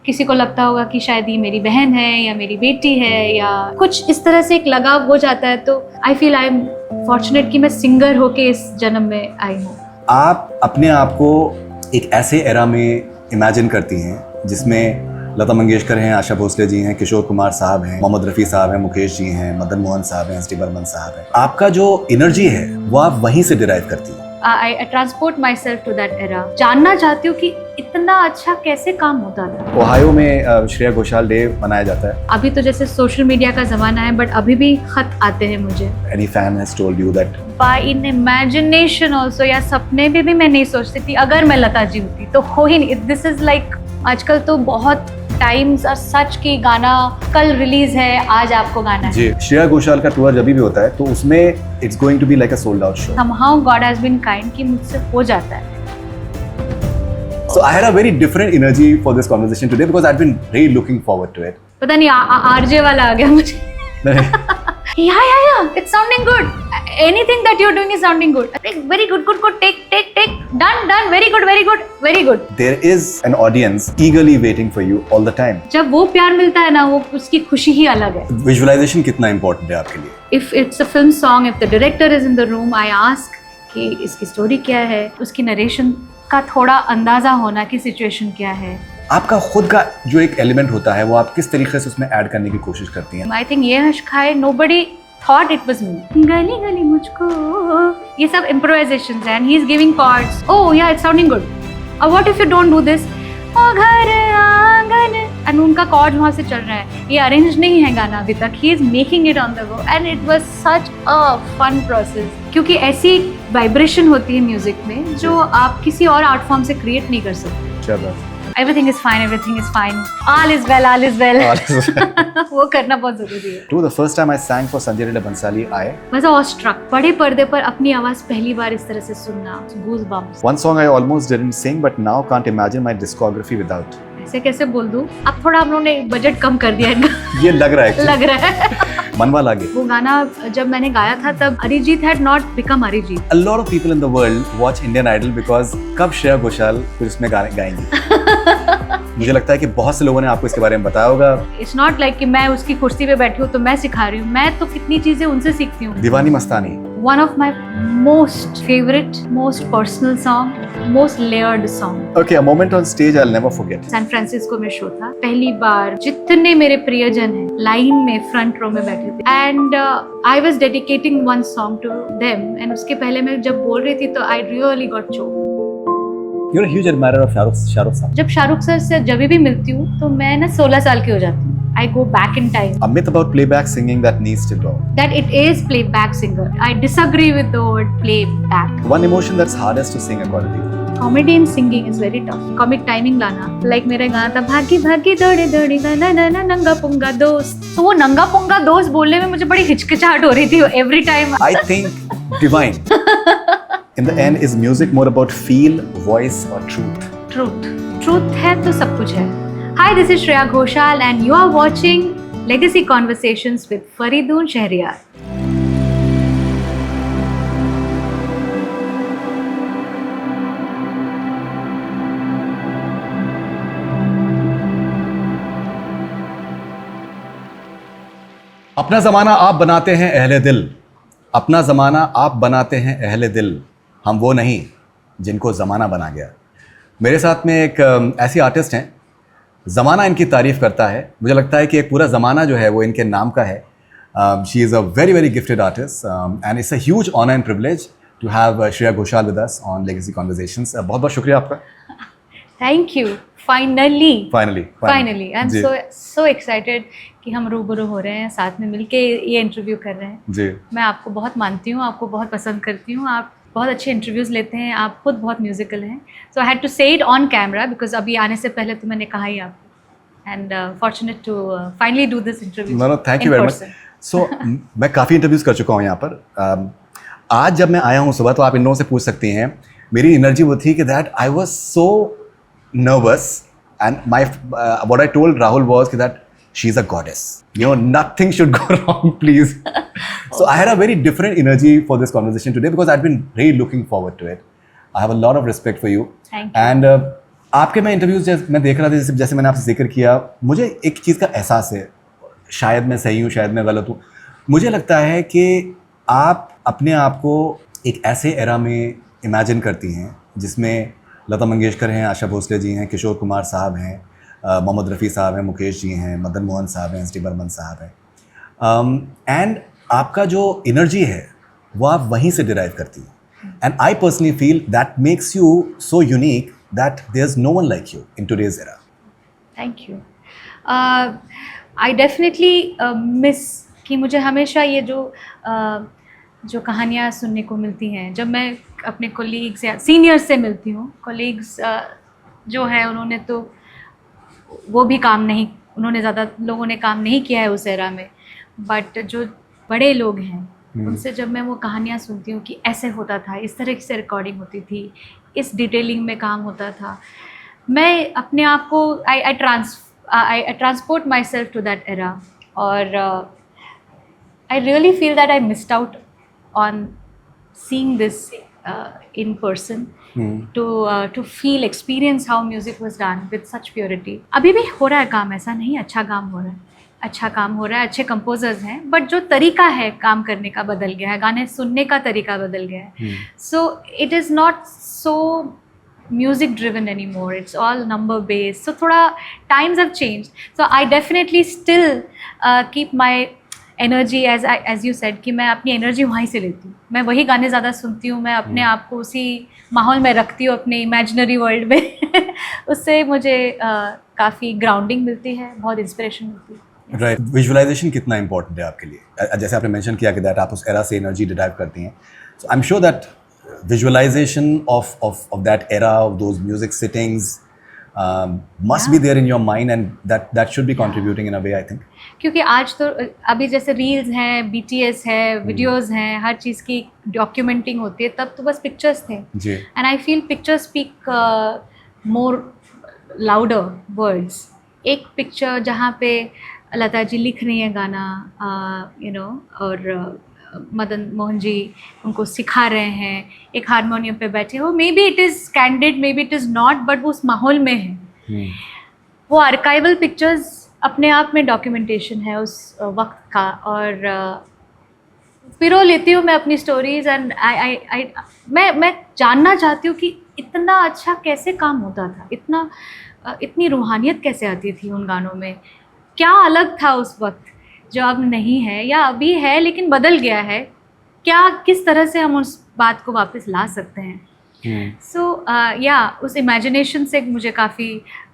किसी को लगता होगा कि शायद ये मेरी बहन है या मेरी बेटी है या कुछ इस तरह से एक लगाव हो जाता है। तो I feel I am fortunate कि मैं सिंगर होके इस जन्म में आई हूँ। आप अपने आप को एक ऐसे एरा में इमेजिन करती हैं जिसमें लता मंगेशकर हैं, आशा भोसले जी हैं, किशोर कुमार साहब हैं, मोहम्मद रफ़ी साहब हैं, मुकेश जी हैं, मदन मोहन साहब हैं, एस.डी. बर्मन साहब हैं। आपका जो एनर्जी है वो आप वहीं से डिराइव करती हैं। I transport myself to that era। जानना चाहती हूँ कि इतना अच्छा कैसे काम होता था। ओहायो में श्रेया घोषाल डे मनाया जाता है। अभी तो जैसे सोशल मीडिया का जमाना है, बट अभी भी खत आते हैं मुझे। Any fan has told you that? By in imagination also, या सपने में भी मैं नहीं सोचती थी अगर मैं लता जी होती तो हो ही नहीं। This is like आजकल तो बहुत टाइम्स और सच की गाना कल रिलीज है, आज आपको गाना है। जी, श्रेया घोषाल का टूर जब भी होता है तो उसमें it's going to be like a sold out show. Somehow God has been kind कि मुझसे हो जाता है। So I had a very different energy for this conversation today because I've been really looking forward to it. पता नहीं RJ वाला आ गया मुझे। Yeah, it's sounding good. Anything that you're doing is sounding good. Very good, take. Done. Very good. There is an audience eagerly waiting for you all the time. जब वो प्यार मिलता है ना, वो उसकी खुशी ही अलग है। Visualization कितना important है आपके लिए? If it's a film song, if the director is in the room, I ask कि इसकी स्टोरी क्या है, उसकी नरेशन का थोड़ा अंदाजा होना कि सिचुएशन क्या है। आपका खुद का जो एक एलिमेंट होता है वो आप किस तरीके से उसमें ऐड करने की कोशिश करती हैं? I think ये हश्क है, nobody thought it was me। गली गली मुझको, ये सब improvisations हैं, and he is giving chords। Oh yeah, it's sounding good। What if you don't do this? ओ घर आंगन, and उनका chord वहाँ से चल रहा है। ये arranged नहीं है गाना अभी तक। He is making it on the go, and it was such a fun process। क्योंकि ऐसी वाइब्रेशन होती है म्यूजिक में जो आप किसी और आर्ट फॉर्म से क्रिएट नहीं कर सकते। चलो। Everything is fine, all is well। वो करना बहुत जरूरी है। To the first time I sang for Sanjay Leela Bhansali, I was awestruck। बड़े पर्दे पर अपनी आवाज पहली बार इस तरह से सुनना, goosebumps। One song I almost didn't sing, but now can't imagine my discography without। ऐसे कैसे बोल दूं? अब थोड़ा हम लोगों ने बजट कम कर दिया है। ये लग रहा है। लग रहा है। मनवा लागे। वो गाना जब मैंने गाया था तब Arijit had not become Arijit. A lot of people in the world watch Indian Idol because कब श्रेया घोषाल फिर उसमें गाने गाएंगी। मुझे लगता है कि बहुत से लोगों ने आपको इसके बारे में बताया होगा। It's not like कि मैं उसकी कुर्सी पे बैठी हूँ तो मैं सिखा रही हूँ, मैं तो कितनी चीजें उनसे सीखती हूँ। दीवानी मस्तानी। One of my most favorite, most personal song, most layered song। Okay, a moment on stage I'll never forget। San Francisco में शो था, पहली बार जितने मेरे प्रियजन हैं लाइन में फ्रंट रो में बैठे थे, and I was dedicating one song to them, and उसके पहले मैं जब बोल रही थी तो I really got choked. You're a huge admirer of Shahrukh साहब। जब शाहरुख सर से जब भी मिलती हूँ तो मैं ना 16 साल की हो जाती हूँ। I go back in time। A myth about playback singing that needs to go। That it is playback singer। I disagree with the word playback। One emotion that's hardest to sing according to you। Comedy in singing is very tough। Comic timing लाना, like मेरा गाना था भागी भागी दौड़े दौड़ी ना नंगा पुंगा दोस्त, तो वो नंगा पुंगा दोस्त बोलने में मुझे बड़ी हिचकिचाहट हो रही थी every time। I think divine। In the end, is music more about feel, voice or truth? Truth है तो सब कुछ है। Hi, this is Shreya Ghoshal and you are watching Legacy Conversations with Faridoon Shahryar। अपना ज़माना आप बनाते हैं अहले दिल, अपना ज़माना आप बनाते हैं अहले दिल, हम वो नहीं जिनको ज़माना बना गया। मेरे साथ में एक ऐसी आर्टिस्ट हैं, ज़माना इनकी तारीफ़ करता है। मुझे लगता है कि एक पूरा ज़माना जो है वो इनके नाम का है। She is a very gifted artist and it's a huge honour and privilege to have Shreya Ghoshal with us on legacy conversations. बहुत बहुत शुक्रिया आपका। Thank you. Finally I am so excited कि हम रूबरू हो रहे हैं, साथ में मिलके ये इंटरव्यू कर रहे हैं। जी, मैं आपको बहुत मानती हूँ, आपको बहुत पसंद करती हूँ, आप बहुत अच्छे इंटरव्यूज़ लेते हैं, आप खुद बहुत म्यूजिकल हैं। So I had to say it on camera because अभी आने से पहले तो मैंने कहा ही आपको, and fortunate to finally do this interview. No thank you very much. So मैं काफ़ी इंटरव्यूज़ कर चुका हूँ यहाँ पर। आज जब मैं आया हूँ सुबह तो आप इन लोगों से पूछ सकती हैं, मेरी एनर्जी वो थी कि that I was so nervous and my what I told Rahul was that she's a goddess, you know, nothing should go wrong, please। So I had a very different energy for this conversation today because I'd been really looking forward to it। I have a lot of respect for you। Thank you। And आपके मैं interviews मैं देख रहा था, जैसे मैंने आपसे जिक्र किया, मुझे एक चीज़ का एहसास है, शायद मैं सही हूँ शायद मैं गलत हूँ, मुझे लगता है कि आप अपने आप को एक ऐसे एरा में इमेजिन करती हैं जिसमें लता मंगेशकर हैं, आशा भोसले जी हैं, किशोर कुमार साहब हैं, मोहम्मद रफ़ी साहब हैं, मुकेश जी हैं, मदन मोहन साहब हैं, एस डी बर्मन साहब हैं, एंड आपका जो एनर्जी है वो आप वहीं से डिराइव करती हैं, and I personally feel that makes you so unique that there is no one like you in today's era. Thank you. I definitely miss कि मुझे हमेशा ये जो कहानियाँ सुनने को मिलती हैं जब मैं अपने कोलीग्स या सीनियर्स से मिलती हूँ. कोलीग्स जो है उन्होंने तो वो भी काम नहीं, उन्होंने ज़्यादा लोगों ने काम नहीं किया है उस एरा में, बट जो बड़े लोग हैं उनसे जब मैं वो कहानियाँ सुनती हूँ कि ऐसे होता था, इस तरह से रिकॉर्डिंग होती थी, इस डिटेलिंग में काम होता था, मैं अपने आप को I transport myself to that era. और I really feel that I missed out on seeing this in person, to feel, experience how music was done with such purity. अभी भी हो रहा है काम, ऐसा नहीं, अच्छा काम हो रहा है, अच्छा काम हो रहा है, अच्छे कंपोजर्स हैं, बट जो तरीका है काम करने का बदल गया है, गाने सुनने का तरीका बदल गया है. So it is not so music driven anymore, it's all number based, so thoda times have changed. So I definitely still keep my energy as you said कि मैं अपनी एनर्जी वहीं से लेती हूँ, मैं वही गाने ज़्यादा सुनती हूँ, मैं अपने आप को उसी माहौल में रखती हूँ, अपने इमेजिनरी वर्ल्ड में उससे मुझे काफ़ी ग्राउंडिंग मिलती है, बहुत इंस्पिरेशन मिलती है. राइट. विजुअलाइजेशन कितना इंपॉर्टेंट है आपके लिए, जैसे आपने मेंशन किया कि दैट आप उस एरा से एनर्जी डिराइव करती हैं, so I am sure that visualisation of that era, of those music sittings must be there in your mind, and that should be contributing in a way, I think. क्योंकि आज तो अभी जैसे reels हैं, BTS है, videos हैं, हर चीज़ की documenting होती है, तब तो बस पिक्चर्स थे. And I feel pictures speak more louder words. एक पिक्चर जहाँ पे लता जी लिख रही हैं गाना, और मदन मोहन जी उनको सिखा रहे हैं, एक हारमोनियम पे बैठे हो, may be it is candid, may be it is not, but वो उस माहौल में है. वो आर्काइवल पिक्चर्स अपने आप में डॉक्यूमेंटेशन है उस वक्त का, और पिरो लेती हूँ मैं अपनी स्टोरीज़, एंड मैं जानना चाहती हूँ कि इतना अच्छा कैसे काम होता था, इतनी रूहानियत कैसे आती थी उन गानों में, क्या अलग था उस वक्त जो अब नहीं है, या अभी है लेकिन बदल गया है, क्या किस तरह से हम उस बात को वापस ला सकते हैं. सो या उस इमेजिनेशन से मुझे काफ़ी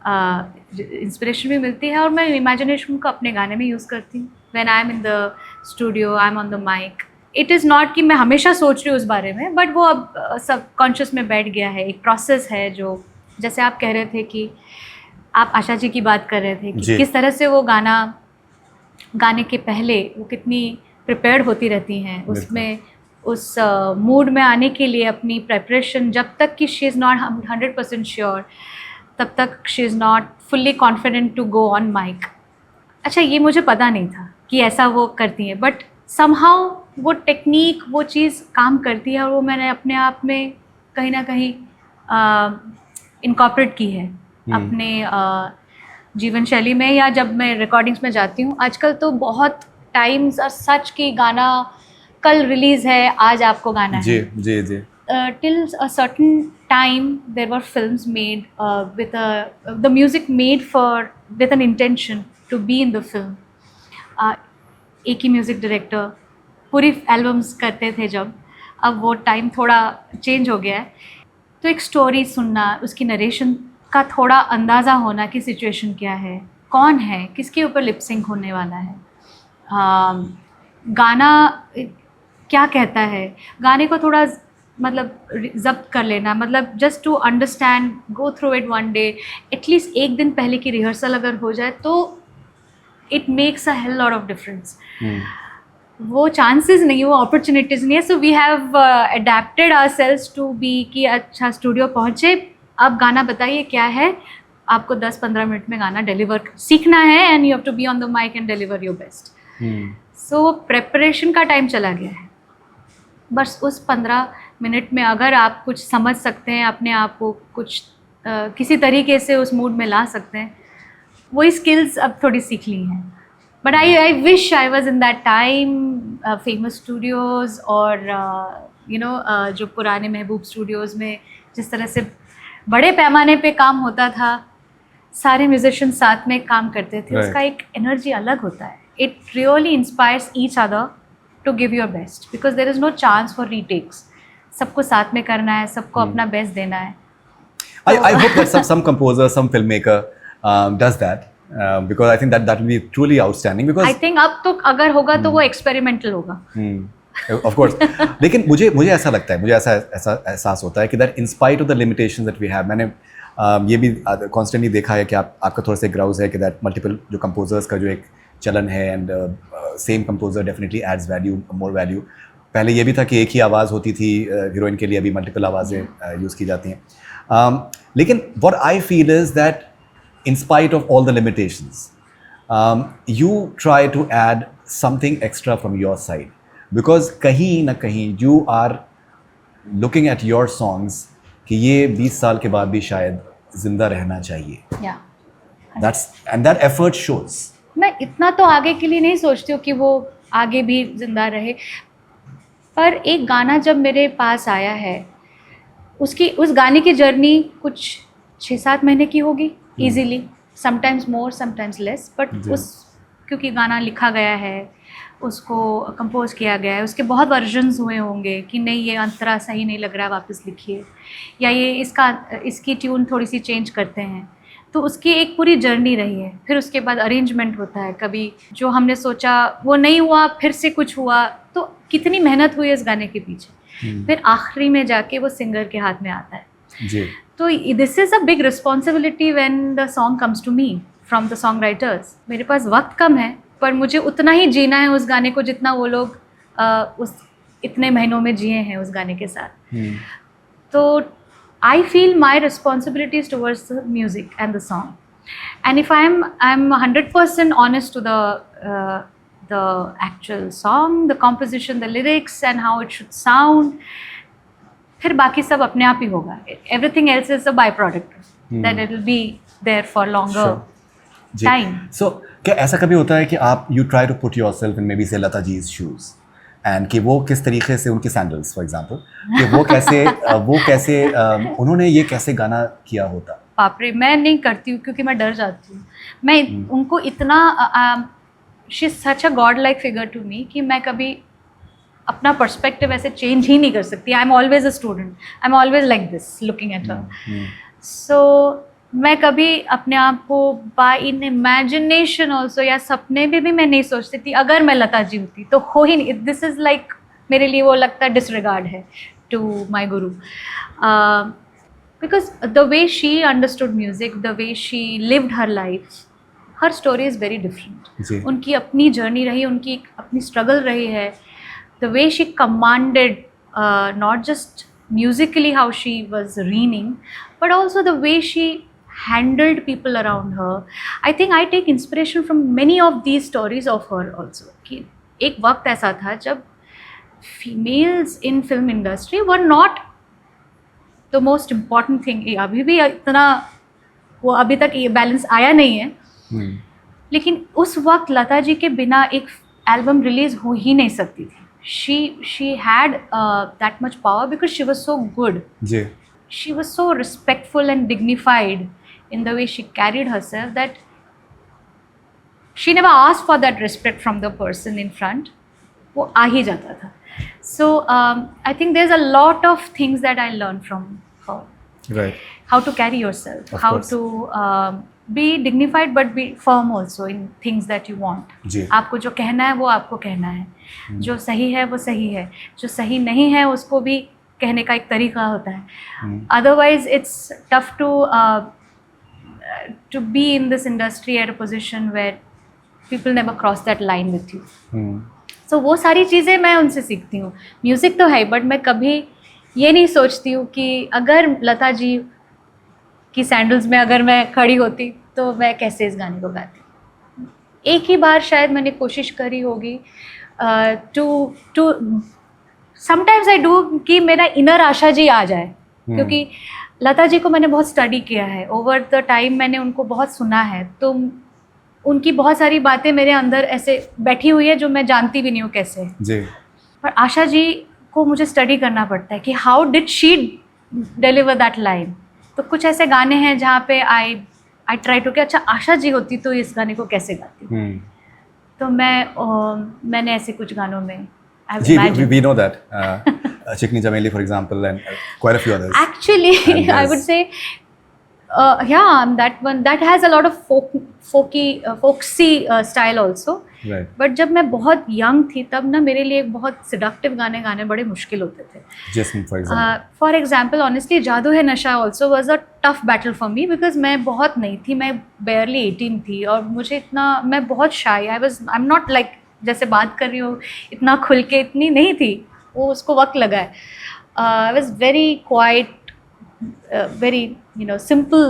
इंस्पिरेशन भी मिलती है, और मैं इमेजिनेशन को अपने गाने में यूज़ करती हूँ. When I am in the studio, I am on the mic, it is not कि मैं हमेशा सोच रही हूँ उस बारे में, बट वो अब सब कॉन्शियस में बैठ गया है, एक प्रोसेस है. जो जैसे आप कह रहे थे कि आप आशा जी की बात कर रहे थे कि किस तरह से वो गाने के पहले वो कितनी प्रिपेयर्ड होती रहती हैं उसमें, उस मूड में आने के लिए अपनी प्रेपरेशन, जब तक कि शी इज़ नॉट 100% श्योर, तब तक she is not fully confident to go on mic. अच्छा, ये मुझे पता नहीं था कि ऐसा वो करती हैं, बट समहाउ वो टेक्निक, वो चीज़ काम करती है, और वो मैंने अपने आप में कहीं ना कहीं इनकॉर्पोरेट की है अपने जीवन शैली में, या जब मैं रिकॉर्डिंग्स में जाती हूँ. आजकल तो बहुत टाइम्स और सच की गाना कल रिलीज़ है, आज आपको गाना है. जी. Till a certain time there were films made with the music made with an intention to be in the film. एक ही म्यूज़िक डायरेक्टर पूरी एल्बम्स करते थे जब, अब वो टाइम थोड़ा चेंज हो गया है. तो एक स्टोरी सुनना, उसकी नरेशन का थोड़ा अंदाज़ा होना कि सिचुएशन क्या है, कौन है, किसके ऊपर लिपसिंग होने वाला है, गाना क्या कहता है, गाने को थोड़ा मतलब जब्त कर लेना, मतलब just to understand, go through it one day, at least एक दिन पहले की रिहर्सल अगर हो जाए तो it makes a hell lot of difference. वो चांसेस नहीं, वो अपॉर्चुनिटीज़ नहीं है. So we have adapted ourselves to be कि अच्छा स्टूडियो पहुँचे, अब गाना बताइए क्या है, आपको 10-15 मिनट में गाना डिलीवर सीखना है, and you have to be on the mic and deliver your best. So preparation का टाइम चला गया है. बस उस 15 मिनट में अगर आप कुछ समझ सकते हैं, अपने आप को कुछ किसी तरीके से उस मूड में ला सकते हैं, वही स्किल्स अब थोड़ी सीख ली हैं. But I wish I was in that time famous Studios और जो पुराने महबूब स्टूडियोज़ में जिस तरह से बड़े पैमाने पे काम होता था, सारे म्यूजिशियन साथ में काम करते थे. Right. उसका एक एनर्जी अलग होता है. It really inspires each other to give your best because there is no chance for retakes. सबको साथ में करना है, सबको अपना बेस्ट देना है. I hope that some composer, some filmmaker does that because I think that will be truly outstanding because I think अब तो अगर होगा तो वो एक्सपेरिमेंटल होगा. of course. लेकिन मुझे ऐसा लगता है, मुझे ऐसा एहसास होता है कि that in spite of the limitations that we have, मैंने ये भी कॉन्स्टेंटली देखा है कि आपका थोड़ा सा ग्राउज है कि दैट मल्टीपल जो कंपोजर्स का जो एक चलन है and same composer definitely adds value, more value. पहले ये भी था कि एक ही आवाज़ होती थी हीरोइन के लिए, अभी मल्टीपल आवाज़ें यूज़ की जाती हैं. लेकिन what I feel is that in spite of all the limitations, you try to add something extra from your side because कहीं ना कहीं you are looking at your songs कि ये 20 साल के बाद भी शायद जिंदा रहना चाहिए. And that effort shows. मैं इतना तो आगे के लिए नहीं सोचती हूँ कि वो आगे भी जिंदा रहे, पर एक गाना जब मेरे पास आया है, उस गाने की जर्नी कुछ 6-7 महीने की होगी easily, sometimes more sometimes less. But क्योंकि गाना लिखा गया है, उसको कंपोज किया गया है, उसके बहुत वर्जन्स हुए होंगे कि नहीं ये अंतरा सही नहीं लग रहा है, वापस लिखिए, या ये इसकी ट्यून थोड़ी सी चेंज करते हैं. तो उसकी एक पूरी जर्नी रही है. फिर उसके बाद अरेंजमेंट होता है, कभी जो हमने सोचा वो नहीं हुआ, फिर से कुछ हुआ. तो कितनी मेहनत हुई इस गाने के पीछे. फिर आखिरी में जाके वो सिंगर के हाथ में आता है. जी. तो this is a big responsibility when the song comes to me from the song writers. मेरे पास वक्त कम है, पर मुझे उतना ही जीना है उस गाने को जितना वो लोग उस इतने महीनों में जिए हैं उस गाने के साथ. तो I feel my responsibility is towards the music and the song. And if I'm 100% honest to the actual song, the composition, the lyrics and how it should sound, फिर बाकी सब अपने आप ही होगा. Everything else is a byproduct that it will be there for longer time. So क्या ऐसा कभी होता है कि आप you try to put yourself in maybe say Lata ji's shoes? And कि वो किस तरीके से उनकी सैंडल्स फॉर एग्जांपल कि वो कैसे उन्होंने ये कैसे गाना किया होता. बाप रे, मैं नहीं करती हूँ क्योंकि मैं डर जाती हूँ. मैं उनको इतना she is such a god like figure to me कि मैं कभी अपना पर्सपेक्टिव ऐसे चेंज ही नहीं कर सकती. I am always a student, I am always like this looking at her. So मैं कभी अपने आप को बाय इन इमेजिनेशन ऑल्सो या सपने में भी मैं नहीं सोचती थी अगर मैं लता जी होती तो हो ही नहीं. दिस इज़ लाइक मेरे लिए वो लगता है डिसरिगार्ड है to my Guru. Because the way she understood music, the way she lived her life, her story is very different. उनकी अपनी जर्नी रही, उनकी अपनी स्ट्रगल रही है. The way she commanded not just musically how she was reigning, but also the way she handled people around her. I think I take inspiration from many of these stories of her also. कि एक वक्त ऐसा था जब females in film industry were not the most important thing. अभी भी इतना वो अभी तक ये बैलेंस आया नहीं है. लेकिन उस वक्त लता जी के बिना एक एल्बम रिलीज हो ही नहीं सकती थी. She had that much power because she was so good. She was so respectful and dignified in the way she carried herself that she never asked for that respect from the person in front. वो आ ही जाता था. So I think there's a lot of things that I learned from her. Right. How to carry yourself, how to be dignified but be firm also in things that you want. आपको जो कहना है वो आपको कहना है. जो सही है वो सही है, जो सही नहीं है उसको भी कहने का एक तरीका होता है. Otherwise it's tough to be in this industry at a position where people never cross that line with you. So वो सारी चीज़ें मैं उनसे सीखती हूँ. म्यूज़िक तो है बट मैं कभी ये नहीं सोचती हूँ कि अगर लता जी की सैंडल्स में अगर मैं खड़ी होती तो मैं कैसे इस गाने को गाती. एक ही बार शायद मैंने कोशिश करी होगी टू समटाइम्स आई डू कि मेरा इनर आशा जी आ जाए. क्योंकि लता जी को मैंने बहुत स्टडी किया है, ओवर द टाइम मैंने उनको बहुत सुना है, तो उनकी बहुत सारी बातें मेरे अंदर ऐसे बैठी हुई है जो मैं जानती भी नहीं हूँ कैसे। जी। पर आशा जी को मुझे स्टडी करना पड़ता है कि how did she deliver that line. तो कुछ ऐसे गाने हैं जहाँ पे आई ट्राई टू कि अच्छा आशा जी होती तो इस गाने को कैसे गाती। तो मैंने ऐसे कुछ गानों में जी, we know that. Chikni Chameli, for example, and quite a few others. Actually, And I would say, that one that has a lot of folksy style also. Right. But जब मैं बहुत young थी तब ना मेरे लिए बहुत seductive गाने गाने बड़े मुश्किल होते थे. Just for example. For example, honestly, जादू है नशा also was a tough battle for me because मैं बहुत नहीं थी, मैं barely 18 थी और मुझे इतना, मैं बहुत shy. I'm not like जैसे बात कर रही हूँ इतना खुल के इतनी नहीं थी, वो उसको वक्त लगा है. I was very quiet, very simple,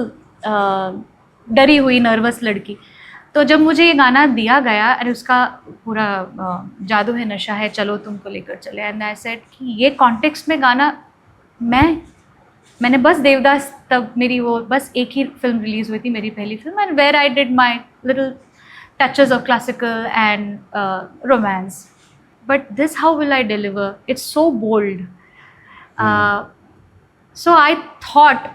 डरी हुई नर्वस लड़की. तो जब मुझे ये गाना दिया गया, अरे उसका पूरा जादू है नशा है चलो तुमको लेकर चले, एंड आई सेड कि ये कॉन्टेक्स्ट में गाना मैंने बस देवदास, तब मेरी वो बस एक ही फिल्म रिलीज़ हुई थी, मेरी पहली फिल्म, and where I did my little touches of classical and romance. But this, how will I deliver? It's so bold. So I thought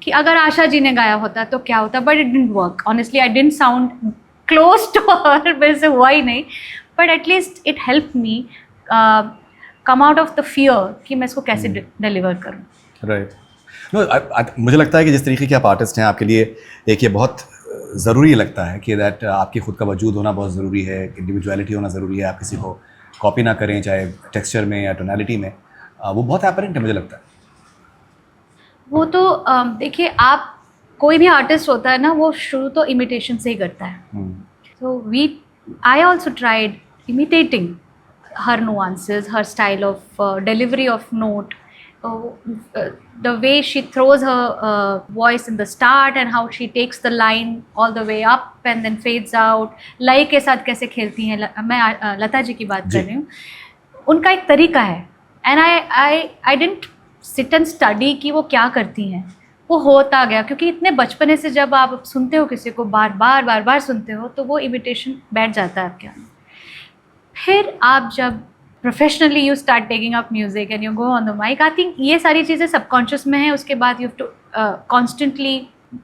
कि अगर आशा जी ने गाया होता तो क्या होता, but it didn't work. Honestly, I didn't sound close to her. मेरे से हुआ ही नहीं. But at least it helped me come out of the fear कि मैं इसको कैसे deliver करूँ. Right. No, मुझे लगता है कि जिस तरीके के आप आर्टिस्ट हैं, आपके लिए एक ये बहुत ज़रूरी लगता है कि दैट आपकी खुद का वजूद होना बहुत ज़रूरी है, इंडिविजुअलिटी होना ज़रूरी है, आप किसी को कॉपी ना करें चाहे टेक्सचर में या टोनैलिटी में, वो बहुत एपरेंट है मुझे लगता है. वो तो देखिए, आप कोई भी आर्टिस्ट होता है ना, वो शुरू तो इमिटेशन से ही करता है. तो I also tried imitating her nuances, her style of delivery of note, the way she throws her voice in the start and how she takes the line all the way up and then fades out. लय के साथ कैसे खेलती हैं, मैं लता जी की बात कर रही हूँ, उनका एक तरीका है. And I didn't sit and study कि वो क्या करती हैं, वो होता गया, क्योंकि इतने बचपने से जब आप सुनते हो किसी को बार बार सुनते हो तो वो इमिटेशन बैठ जाता है आपके अंदर. फिर आप जब professionally you start taking up music and you go on the mic, I think ये सारी चीज़ें सबकॉन्शियस में हैं. उसके बाद you have to constantly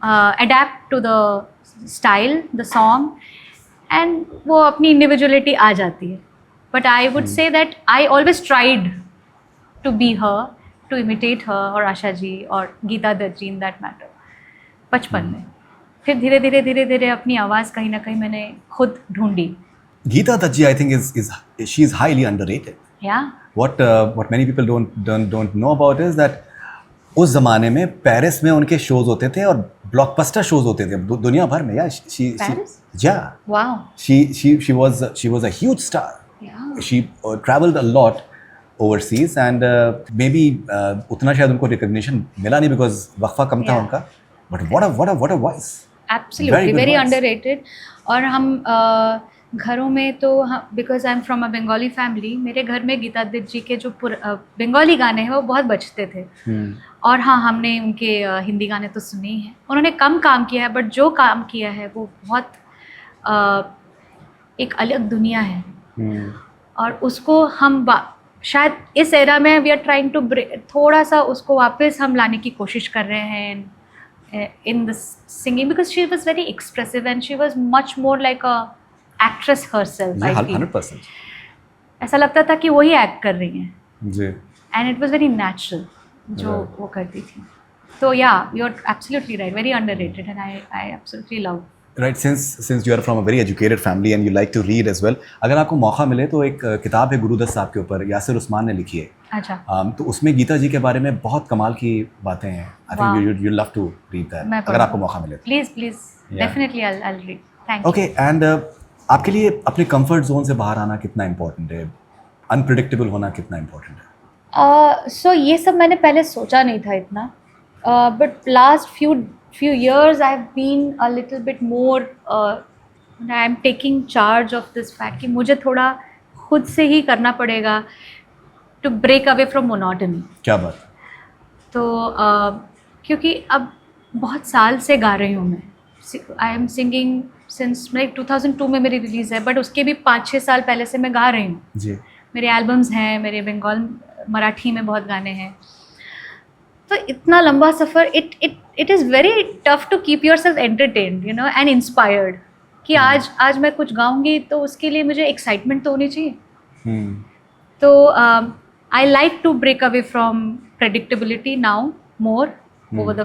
adapt to the style, the song, and वो अपनी इंडिविजुअलिटी आ जाती है. But I would say that I always tried to be her, to imitate her, और आशा जी और Geeta Dutt ji in that matter बचपन में. फिर धीरे धीरे अपनी आवाज़ कहीं ना कहीं मैंने खुद ढूंढी. Geeta Dutt ji, I think she is highly underrated. Yeah. What many people don't know about is that उस ज़माने में पेरिस में उनके शोज होते थे और ब्लॉकबस्टर शोज होते थे दुनिया भर में. Paris? Yeah. Wow. She was a huge star. Yeah. She traveled a lot overseas and maybe उतना शायद उनको recognition मिला नहीं because वक्फा कम था उनका. But what a voice. Absolutely, very underrated. और हम घरों में तो because I am from a Bengali family, मेरे घर में गीता दत्त जी के जो बंगाली गाने हैं वो बहुत बजते थे. और हाँ, हमने उनके हिंदी गाने तो सुने ही हैं. उन्होंने कम काम किया है, बट जो काम किया है वो बहुत एक अलग दुनिया है. और उसको हम शायद इस एरा में वी आर ट्राइंग टू थोड़ा सा उसको वापस हम लाने की कोशिश कर रहे हैं in the singing, because she was very expressive and she was much more like a actress herself. I feel 100%. ऐसा लगता था कि वही एक्ट कर रही हैं जी. And it was very natural जो वो करती थी. तो yeah, you are absolutely right, very underrated and I absolutely love. Right, since you are from a very educated family and you like to read as well, अगर आपको मौका मिले तो एक किताब है गुरुदत्त साहब के ऊपर, यासिर उस्मान ने लिखी है. अच्छा. तो उसमें गीता जी के बारे में बहुत कमाल की बातें हैं. I think you love to read that अगर आपको मौका मिले. Please definitely I will read. Thank you. Okay, and आपके लिए अपने कंफर्ट जोन से बाहर आना कितना इम्पोर्टेंट है, अनप्रिडिक्टेबल होना कितना इम्पोर्टेंट है? सो ये सब मैंने पहले सोचा नहीं था इतना, but last few years I've been a little bit more I'm taking charge of this fact कि मुझे थोड़ा खुद से ही करना पड़ेगा to break away from monotony. क्या बात. तो क्योंकि अब बहुत साल से गा रही हूँ मैं. I am singing since, like 2002 में मेरी रिलीज़ है, बट उसके भी 5-6 साल पहले से मैं गा रही हूँ जी. मेरे एल्बम्स हैं, मेरे बंगाल मराठी में बहुत गाने हैं. तो इतना लंबा सफ़र, it is very tough to keep yourself entertained, you know, and inspired कि आज मैं कुछ गाऊंगी तो उसके लिए मुझे एक्साइटमेंट तो होनी चाहिए. तो I like to break away from predictability now more over the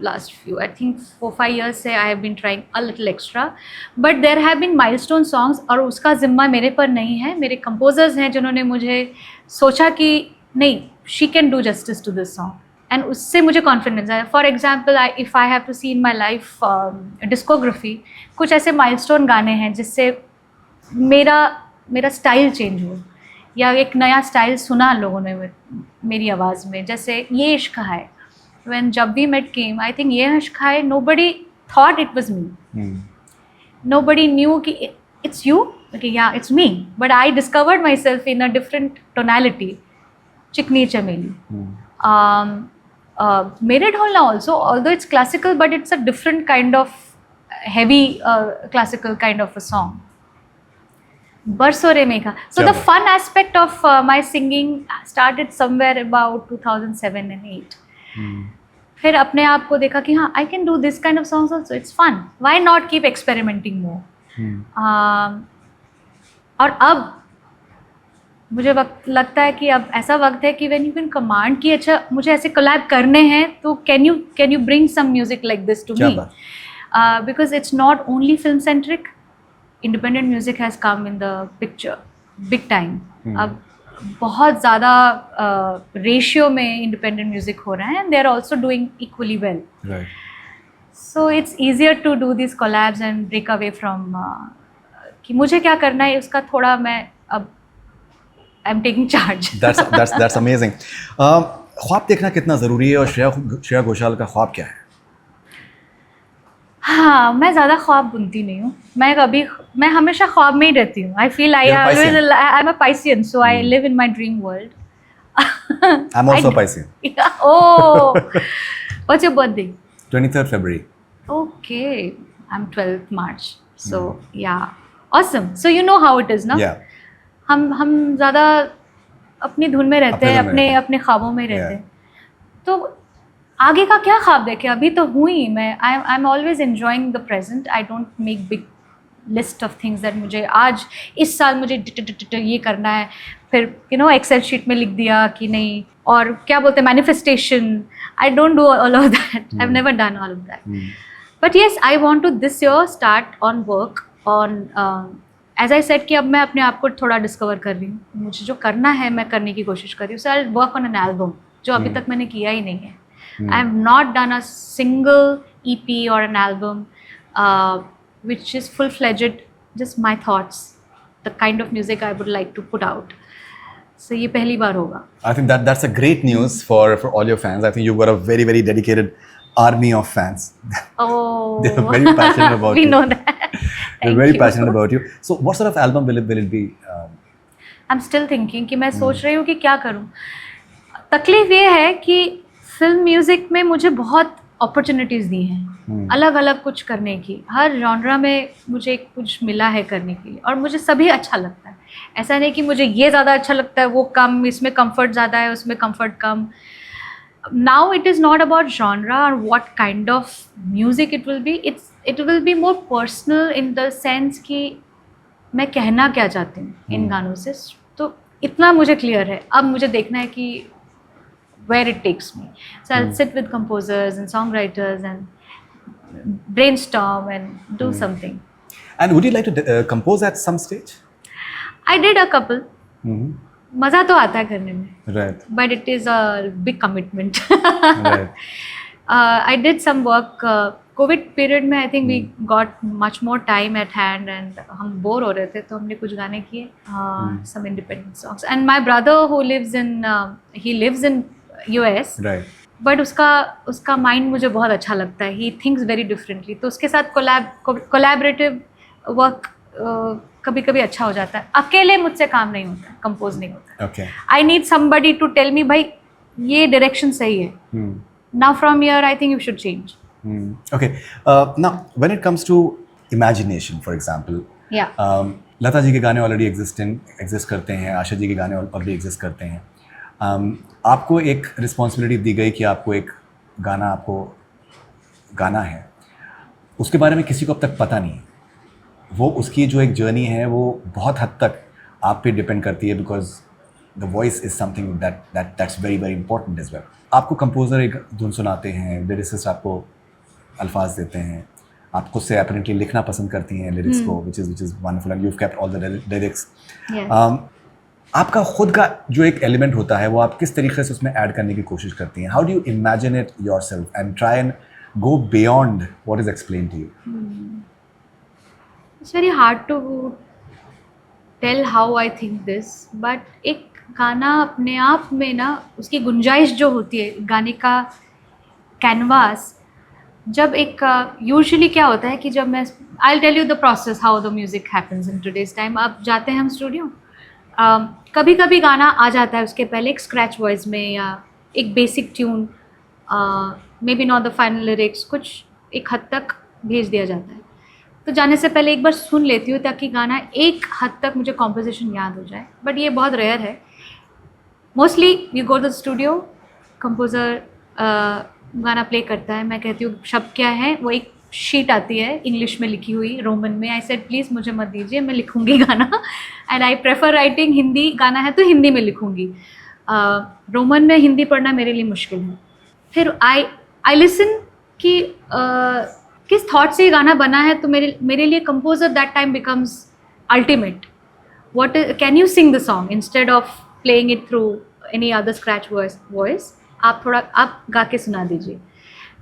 last few, I think 4-5 years से I have been trying a little extra, but there have been milestone songs और उसका जिम्मा मेरे पर नहीं है. मेरे composers हैं जिन्होंने मुझे सोचा कि नहीं, she can do justice to this song, and उससे मुझे confidence आया. For example, if I have to see in my life discography, कुछ ऐसे milestone गाने हैं जिससे मेरा स्टाइल चेंज हो, या एक नया स्टाइल सुना लोगों ने मेरी आवाज़ में. जैसे ये इश्क है, when Jab we met came, I think ये इश्क है, nobody thought it was me. Nobody knew कि it's you, okay, yeah, it's me, but I discovered myself in a different tonality. चिकनी चमेली. मेरे ढोलना also, although it's classical, but it's a different kind of heavy classical kind of a song. बरसों रे Megha. So the fun aspect of my singing started somewhere about 2007 and 8. फिर अपने आप को देखा कि हाँ, I can do this kind of songs also. It's fun. Why not keep experimenting more? और अब मुझे लगता है कि अब ऐसा वक्त है कि when you can command कि अच्छा मुझे ऐसे collab करने हैं, तो can you bring some music like this to me? Because it's not only film centric. Independent music has come in the picture big time. अब बहुत ज़्यादा रेशियो में इंडिपेंडेंट म्यूजिक हो रहा है, and they are also doing equally well. Right. So it's easier to do these collabs and break away from कि मुझे क्या करना है उसका थोड़ा मैं अब I'm taking charge. That's amazing. ख्वाब देखना कितना ज़रूरी है, और श्रेया घोषाल का ख्वाब क्या है? हाँ, मैं ज़्यादा ख्वाब बुनती नहीं हूँ. मैं हमेशा ख्वाब में ही रहती हूँ. I feel I'm a Piscean, so I live in my dream world. I'm also Piscean. Oh, what's your birthday? 23rd February. Okay, I'm 12th March. So yeah, awesome. So you know how it is, ना? Yeah. हम ज़्यादा अपनी धुन में रहते हैं, अपने ख्वाबों में रहते हैं. तो आगे का क्या ख्वाब देखे, अभी तो हूँ ही मैं. आई am always enjoying the present. I don't make big list of things that मुझे आज इस साल मुझे ये करना है, फिर यू नो एक्सेल शीट में लिख दिया कि नहीं, और क्या बोलते हैं manifestation. I don't do all of that. I have never done all of that. But yes, I want to this year start on work on, as I said कि अब मैं अपने आप को थोड़ा डिस्कवर कर रही हूँ. मुझे जो करना है मैं करने की कोशिश कर रही हूँ. So I work on an album, जो अभी तक मैंने किया ही नहीं है. I have not done a single EP or an album which is full-fledged, just my thoughts, the kind of music I would like to put out. So ये पहली बार होगा. I think that's a great news for all your fans. I think you've got a very, very dedicated army of fans. Oh, they're very passionate about we you. know that. They're very passionate about you. So what sort of album will it be? I'm still thinking कि मैं सोच रही हूँ कि क्या करूँ. तकलीफ ये है कि फिल्म म्यूज़िक में मुझे बहुत अपॉर्चुनिटीज़ दी हैं अलग अलग कुछ करने की. हर जॉनरा में मुझे कुछ मिला है करने के लिए, और मुझे सभी अच्छा लगता है. ऐसा नहीं कि मुझे ये ज़्यादा अच्छा लगता है, वो कम, इसमें कंफर्ट ज़्यादा है, उसमें कंफर्ट कम. Now it is not about genre और what kind of music it will be. It will be more personal in the sense कि मैं कहना क्या चाहती हूँ इन गानों से. तो इतना मुझे क्लियर है. अब मुझे देखना है कि where it takes me. So I'll sit with composers and songwriters and brainstorm and do something. And would you like to compose at some stage? I did a couple. मज़ा तो आता है करने में. Right. But it is a big commitment. Right. I did some work. COVID period में I think we got much more time at hand, and हम bore हो रहे थे तो हमने कुछ गाने किए. Some independent songs. And my brother who lives in US. Right. But उसका माइंड मुझे बहुत अच्छा लगता है. He thinks very differently. तो उसके साथ कोलैबोरेटिव वर्क कभी कभी अच्छा हो जाता है. अकेले मुझसे काम नहीं होता है, कंपोज नहीं होता है. Okay. I need somebody to tell me भाई ये डायरेक्शन सही है, Now from here, I think you should change. Okay. Now, when it comes to imagination, for example, Yeah. Lata ji के गाने ऑलरेडी एग्जिस्ट करते हैं, आशा जी के गाने ऑलरेडी एग्जिस्ट करते हैं. आपको एक रिस्पॉन्सिबिलिटी दी गई कि आपको एक गाना गाना है, उसके बारे में किसी को अब तक पता नहीं है. वो उसकी जो एक जर्नी है वो बहुत हद तक आप पे डिपेंड करती है, because the voice is something that's very very important as well. आपको कंपोज़र एक धुन सुनाते हैं, लिरिसिस्ट आपको अल्फाज देते हैं, आप खुद से अपरेंटली लिखना पसंद करती हैं लिरिक्स को, which is wonderful, and you have kept all the lyrics. आपका खुद का जो एक एलिमेंट होता है वो आप किस तरीके से उसमें ऐड करने की कोशिश करती हैं? How do you imagine it yourself and try and go beyond what is explain to you? It's very hard to tell how I think this, but एक गाना अपने आप में ना उसकी गुंजाइश जो होती है, गाने का कैनवास, जब एक यूजुअली क्या होता है कि जब मैं I tell you the process how the music happens in today's time. अब जाते हैं हम स्टूडियो, कभी कभी गाना आ जाता है उसके पहले एक स्क्रैच वॉइस में या एक basic tune, may be not the final lyrics, कुछ एक हद तक भेज दिया जाता है. तो जाने से पहले एक बार सुन लेती हूँ ताकि गाना एक हद तक मुझे कॉम्पोजिशन याद हो जाए, बट ये बहुत रेयर है. Mostly you go to the studio, composer गाना प्ले करता है, मैं कहती हूँ शब्द क्या है, वो एक शीट आती है इंग्लिश में लिखी हुई, रोमन में. आई सेड प्लीज़ मुझे मत दीजिए, मैं लिखूँगी गाना, and I prefer writing Hindi. गाना है तो हिंदी में लिखूँगी, रोमन में हिंदी पढ़ना मेरे लिए मुश्किल है. फिर आई लिसन कि किस थॉट से ये गाना बना है, तो मेरे लिए composer that time becomes ultimate. What can you sing the song instead of playing it through any other scratch voice. आप गा के सुना दीजिए,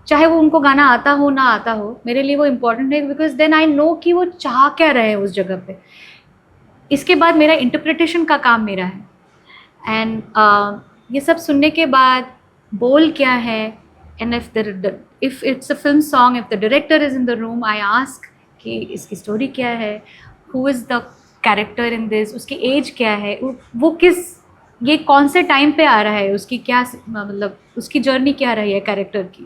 चाहे वो उनको गाना आता हो ना आता हो, मेरे लिए वो इम्पोर्टेंट है, बिकॉज देन आई नो कि वो चाह क्या रहे हैं उस जगह पे. इसके बाद मेरा इंटरप्रिटेशन का काम मेरा है, एंड ये सब सुनने के बाद बोल क्या है, and if it's a film song, if the director is in the room, I ask कि इसकी स्टोरी क्या है, who is the character in this, उसकी एज क्या है, वो ये कौन से टाइम पे आ रहा है, उसकी क्या मतलब उसकी जर्नी क्या रही है कैरेक्टर की,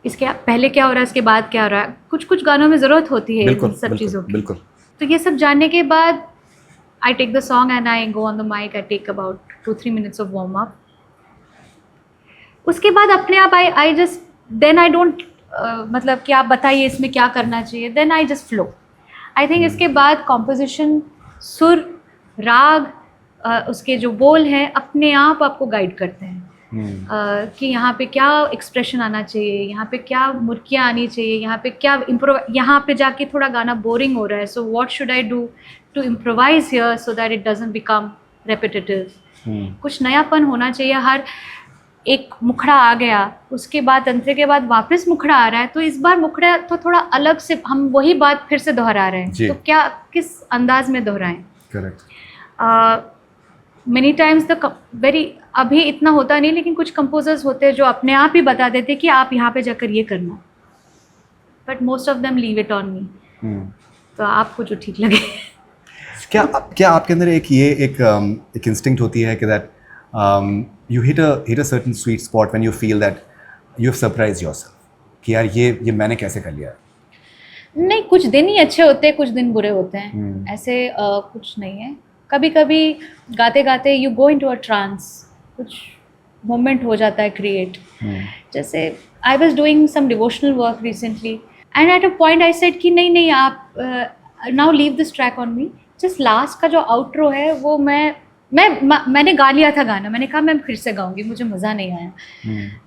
इसके पहले क्या हो रहा है, इसके बाद क्या हो रहा है. कुछ गानों में ज़रूरत होती है इन सब चीज़ों की. बिल्कुल. तो ये सब जानने के बाद I take the song and I go on the mic. I take about 2-3 minutes of warm up. उसके बाद अपने आप I just then I don't मतलब कि आप बताइए इसमें क्या करना चाहिए, then I just flow. I think इसके बाद कॉम्पोजिशन, सुर, राग, उसके जो बोल हैं अपने आप आपको गाइड करते हैं. कि यहाँ पे क्या एक्सप्रेशन आना चाहिए, यहाँ पे क्या मुर्कियाँ आनी चाहिए, यहाँ पे क्या यहाँ पे जाके थोड़ा गाना बोरिंग हो रहा है, so what should I do to improvise here so that it doesn't become repetitive. कुछ नयापन होना चाहिए. हर एक मुखड़ा आ गया, उसके बाद अंतरे के बाद वापस मुखड़ा आ रहा है, तो इस बार मुखड़ा तो थोड़ा अलग से हम वही बात फिर से दोहरा रहे हैं, तो क्या किस अंदाज में दोहराएं. Correct. Many times the very अभी इतना होता नहीं, लेकिन कुछ कंपोजर्स होते हैं जो अपने आप ही बता देते कि आप यहाँ पे जाकर ये करना, but most of them leave it on me. तो आपको जो ठीक लगे. क्या आपके अंदर एक इंस्टिंक्ट होती है कि that you hit a certain sweet spot when you feel that you have surprised yourself कि यार ये मैंने कैसे कर लिया? नहीं, कुछ दिन ही अच्छे होते हैं, कुछ दिन बुरे होते हैं. ऐसे कुछ नहीं है. कभी कभी गाते गाते you go into a trance, कुछ मोमेंट हो जाता है क्रिएट. जैसे I was doing some devotional work recently and at a point I said कि नहीं आप now leave this track on me. just last का जो आउट्रो है वो मैंने गा लिया था गाना, मैंने कहा मैं फिर से गाऊंगी, मुझे मज़ा नहीं आया.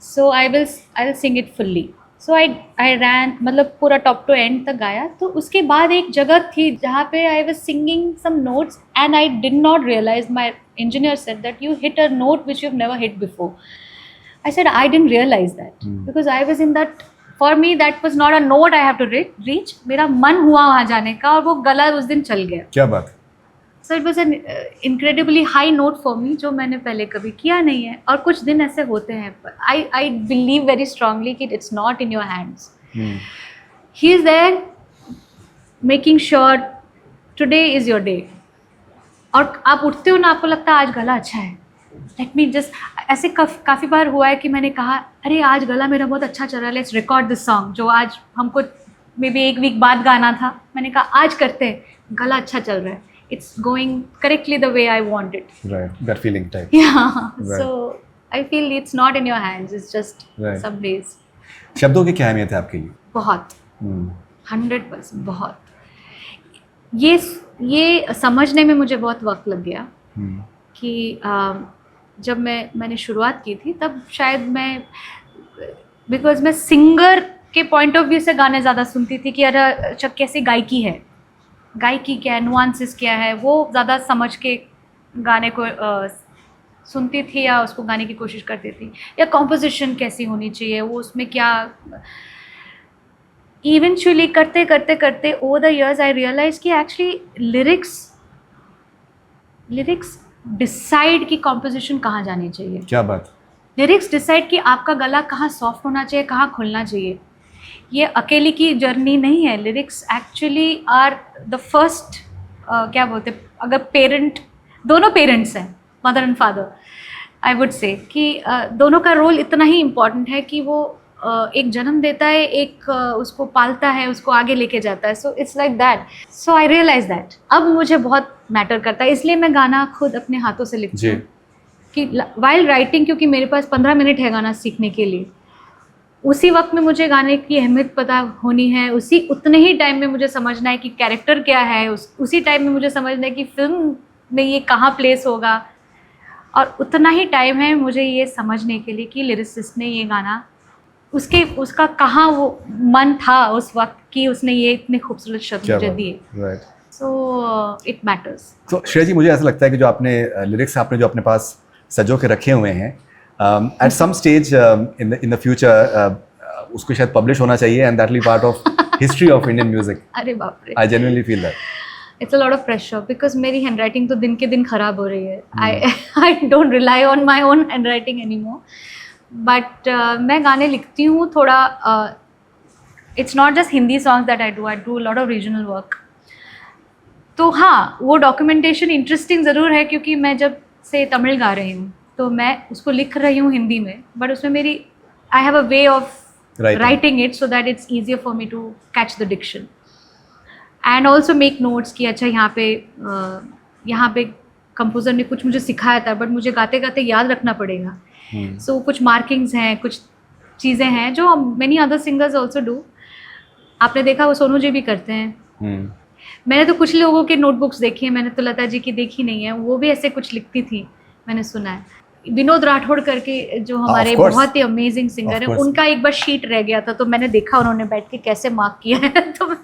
So I will sing it fully. So I ran, मतलब पूरा टॉप टू एंड तक गाया. तो उसके बाद एक जगह थी जहाँ पे I was singing some notes and I did not realise, my engineer said that you hit a note which you have never hit before. I said I didn't realise that because I was in that, for me that was not a note I have to reach. मेरा मन हुआ वहाँ जाने का और वो गला उस दिन चल गया. क्या बात. So it was an incredibly high note for me, जो मैंने पहले कभी किया नहीं है. और कुछ दिन ऐसे होते हैं, आई बिलीव वेरी स्ट्रांगली कि it's not in your hands. He is there making sure today is your day. और आप उठते हो ना, आपको लगता है आज गला अच्छा है, लेट मी जस्ट, ऐसे काफ़ी बार हुआ है कि मैंने कहा अरे आज गला मेरा बहुत अच्छा चल रहा है, लेट्स रिकॉर्ड दिस सॉन्ग, जो आज हमको मे बी एक वीक बाद गाना था, मैंने कहा आज करते हैं, गला अच्छा चल रहा है, it's going correctly the way I want it. Right, that feeling type. So I feel it's not in your hands, it's just some days. शब्दों की क्या अहमियत है आपके लिए? बहुत 100% बहुत. ये समझने में मुझे बहुत वक्त लग गया कि जब मैंने शुरुआत की थी तब शायद मैं, बिकॉज मैं सिंगर के पॉइंट ऑफ व्यू से गाने ज़्यादा सुनती थी कि अरे अच्छा कैसे गायकी है, गायकी क्या है, नुआंसेस क्या है, वो ज़्यादा समझ के गाने को सुनती थी या उसको गाने की कोशिश करती थी, या कॉम्पोजिशन कैसी होनी चाहिए, वो उसमें क्या. इवेंचुअली करते करते करते over the years I realise कि एक्चुअली लिरिक्स डिसाइड की कॉम्पोजिशन कहाँ जानी चाहिए. क्या बात. लिरिक्स डिसाइड कि आपका गला कहाँ सॉफ्ट होना चाहिए, कहाँ खुलना चाहिए. ये अकेली की जर्नी नहीं है. Lyrics actually are the first, क्या बोलते, अगर दोनों पेरेंट्स हैं, mother and father, I would say कि दोनों का रोल इतना ही इम्पॉर्टेंट है कि वो एक जन्म देता है, एक उसको पालता है, उसको आगे लेके जाता है. So it's like that. So I realise that अब मुझे बहुत मैटर करता है, इसलिए मैं गाना खुद अपने हाथों से लिखती हूँ कि वाइल राइटिंग, क्योंकि मेरे पास 15 मिनट है गाना सीखने के लिए, उसी वक्त में मुझे गाने की अहमियत पता होनी है, उतने ही टाइम में मुझे समझना है कि कैरेक्टर क्या है, उसी टाइम में मुझे समझना है कि फिल्म में ये कहाँ प्लेस होगा, और उतना ही टाइम है मुझे ये समझने के लिए कि लिरिसिस्ट ने ये गाना उसका कहाँ वो मन था उस वक्त कि उसने ये इतने खूबसूरत शब्द मुझे दिए. राइट. So it matters. तो श्रेया जी, मुझे ऐसा लगता है कि जो आपने लिरिक्स आपने जो अपने पास सजो के रखे हुए हैं, at some stage in the future उसको शायद पब्लिश होना चाहिए, and that will be part of history of Indian music. अरे बाप रे, I genuinely feel that. It's a lot of pressure because मेरी हैंड राइटिंग तो दिन के दिन खराब हो रही है. I don't rely on my own hand writing any more. But मैं गाने लिखती हूँ थोड़ा. It's not just Hindi songs that I do lot of regional work. तो हाँ, वो डॉक्यूमेंटेशन इंटरेस्टिंग ज़रूर है, क्योंकि मैं जब से तमिल गा रही हूँ तो मैं उसको लिख रही हूँ हिंदी में, बट उसमें मेरी I have a way of writing it so that it's easier for me to catch the diction and also make notes कि अच्छा यहाँ पे कंपोजर ने कुछ मुझे सिखाया था, बट मुझे गाते गाते याद रखना पड़ेगा. सो कुछ मार्किंग्स हैं, कुछ चीज़ें हैं जो many other singers also do. आपने देखा वो सोनू जी भी करते हैं. मैंने तो कुछ लोगों के नोटबुक्स देखी हैं, मैंने तो लता जी की देखी नहीं है, वो भी ऐसे कुछ लिखती थी, मैंने सुना है. विनोद राठौड़ करके जो हमारे बहुत ही अमेजिंग सिंगर हैं, उनका एक बार शीट रह गया था, तो मैंने देखा उन्होंने बैठ के कैसे मार्क किया है. तो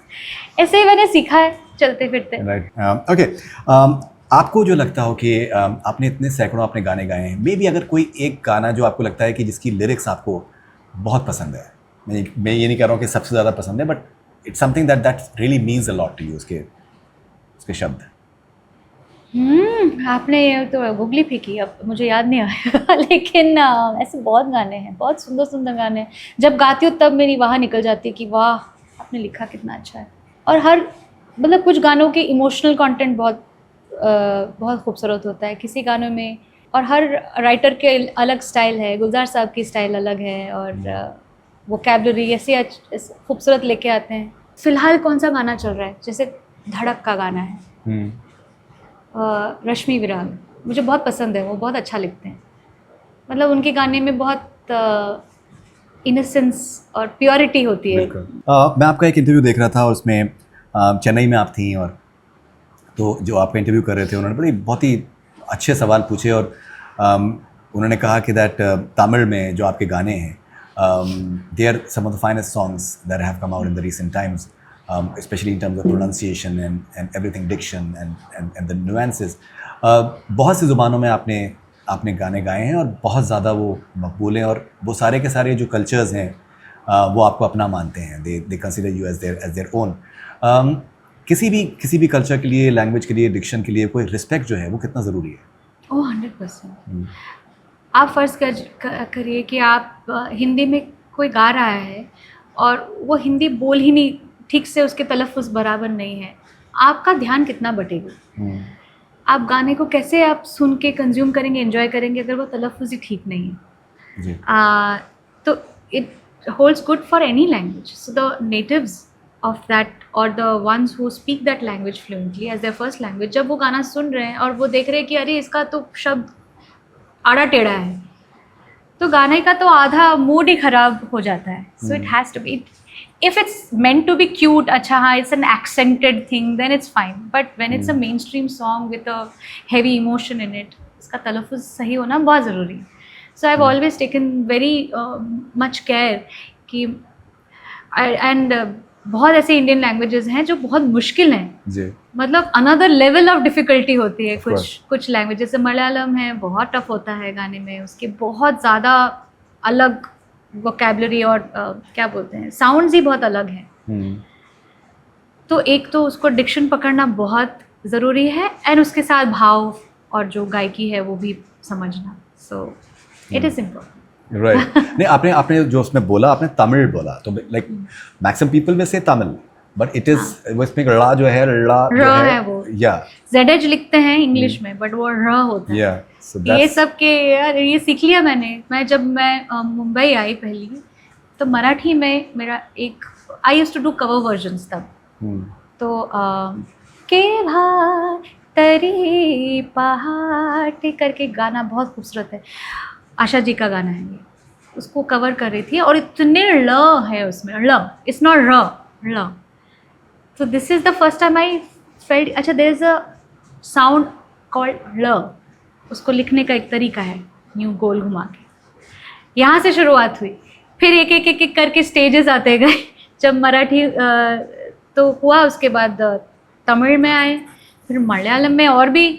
ऐसे ही मैंने सीखा है चलते फिरते. राइट. ओके. आपको जो लगता हो कि आपने इतने सैकड़ों आपने गाने गाए हैं, मे बी अगर कोई एक गाना जो आपको लगता है कि जिसकी लिरिक्स आपको बहुत पसंद है, मैं ये नहीं कह रहा हूँ कि सबसे ज़्यादा पसंद है, but it's something that really means a lot to you, उसके शब्द. आपने तो गुगली फेंकी, अब मुझे याद नहीं आया. लेकिन ऐसे बहुत गाने हैं, बहुत सुंदर सुंदर गाने हैं. जब गाती हूँ तब मेरी वाह निकल जाती है कि वाह आपने लिखा कितना अच्छा है. और मतलब कुछ गानों के इमोशनल कंटेंट बहुत खूबसूरत होता है किसी गानों में, और हर राइटर के अलग स्टाइल है. गुलजार साहब की स्टाइल अलग है, और वोकैबुलरी ऐसे खूबसूरत लेके आते हैं. फिलहाल कौन सा गाना चल रहा है, जैसे धड़क का गाना है, रश्मि विराग, मुझे बहुत पसंद है, वो बहुत अच्छा लिखते हैं. मतलब उनके गाने में बहुत इनोसेंस और प्योरिटी होती है. मैं आपका एक इंटरव्यू देख रहा था, और उसमें चेन्नई में आप थी, और तो जो आपका इंटरव्यू कर रहे थे उन्होंने बहुत ही अच्छे सवाल पूछे, और उन्होंने कहा कि दैट तमिल में जो आपके गाने हैं, they are some of the finest songs that have come out in the recent times, especially in terms of pronunciation and everything, diction and the nuances. बहुत सी ज़ुबानों में आपने गाने गाए हैं, और बहुत ज़्यादा वो मकबूल हैं, और वो सारे के सारे जो कल्चर्स हैं वो आपको अपना मानते हैं. they consider you as their own. किसी भी कल्चर के लिए, लैंग्वेज के लिए, डिक्शन के लिए कोई रिस्पेक्ट जो है वो कितना ज़रूरी है? 100%. आप फ़र्ज़ करिए कि आप हिंदी में कोई गा रहा है और वो हिंदी बोल ही नहीं ठीक से, उसके तलफ़ुज़ बराबर नहीं है, आपका ध्यान कितना बटेगा. आप गाने को कैसे आप सुन के कंज्यूम करेंगे, एंजॉय करेंगे अगर वो तलफ़ुज़ ही ठीक नहीं है। जी तो it holds good for any language. So the natives of that or the ones who speak that language fluently as their first language, जब वो गाना सुन रहे हैं और वो देख रहे हैं कि अरे इसका तो शब्द आड़ा टेढ़ा है, तो गाने का तो आधा मूड ही खराब हो जाता है. So it has to be, if it's meant to be cute, अच्छा हाँ it's an accented thing, then it's fine. But when it's a mainstream song with a heavy emotion in it, इसका तलफ़ुज़ सही होना बहुत ज़रूरी है. So I've always taken very much care कि and बहुत ऐसे इंडियन लैंग्वेजेस हैं जो बहुत मुश्किल हैं जी मतलब अनदर लेवल ऑफ डिफ़िकल्टी होती है. Of course. कुछ लैंग्वेज जैसे मलयालम है, बहुत टफ होता है गाने में, उसके बहुत ज़्यादा अलग वोकेबलरी और क्या बोलते हैं साउंड्स ही बहुत अलग हैं. तो एक तो उसको डिक्शन पकड़ना बहुत ज़रूरी है एंड उसके साथ भाव और जो गायकी है वो भी समझना. So it is important. Right नहीं आपने जो उसमें बोला आपने तमिल बोला तो लाइक मैक्सिमम पीपल में से तमिल बट इट इज वो इसमें ला जो है ला र है वो या जेड लिखते हैं इंग्लिश में बट वो र होता है. या सो ये सब के यार ये सीख लिया मैंने. जब मैं मुंबई आई पहली तो मराठी में मेरा एक I used to do cover versions तब. तो केव्हा तरी पहाटे करके गाना बहुत खूबसूरत है, आशा जी का गाना है ये, उसको कवर कर रही थी और इतने ल है उसमें, ल इट्स नॉट र ल. तो this is the first time I felt अच्छा there is a sound called ल. उसको लिखने का एक तरीका है यूँ गोल घुमा के. यहाँ से शुरुआत हुई, फिर एक करके स्टेजेस आते गए. जब मराठी तो हुआ, उसके बाद तमिल में आए, फिर मलयालम में और भी,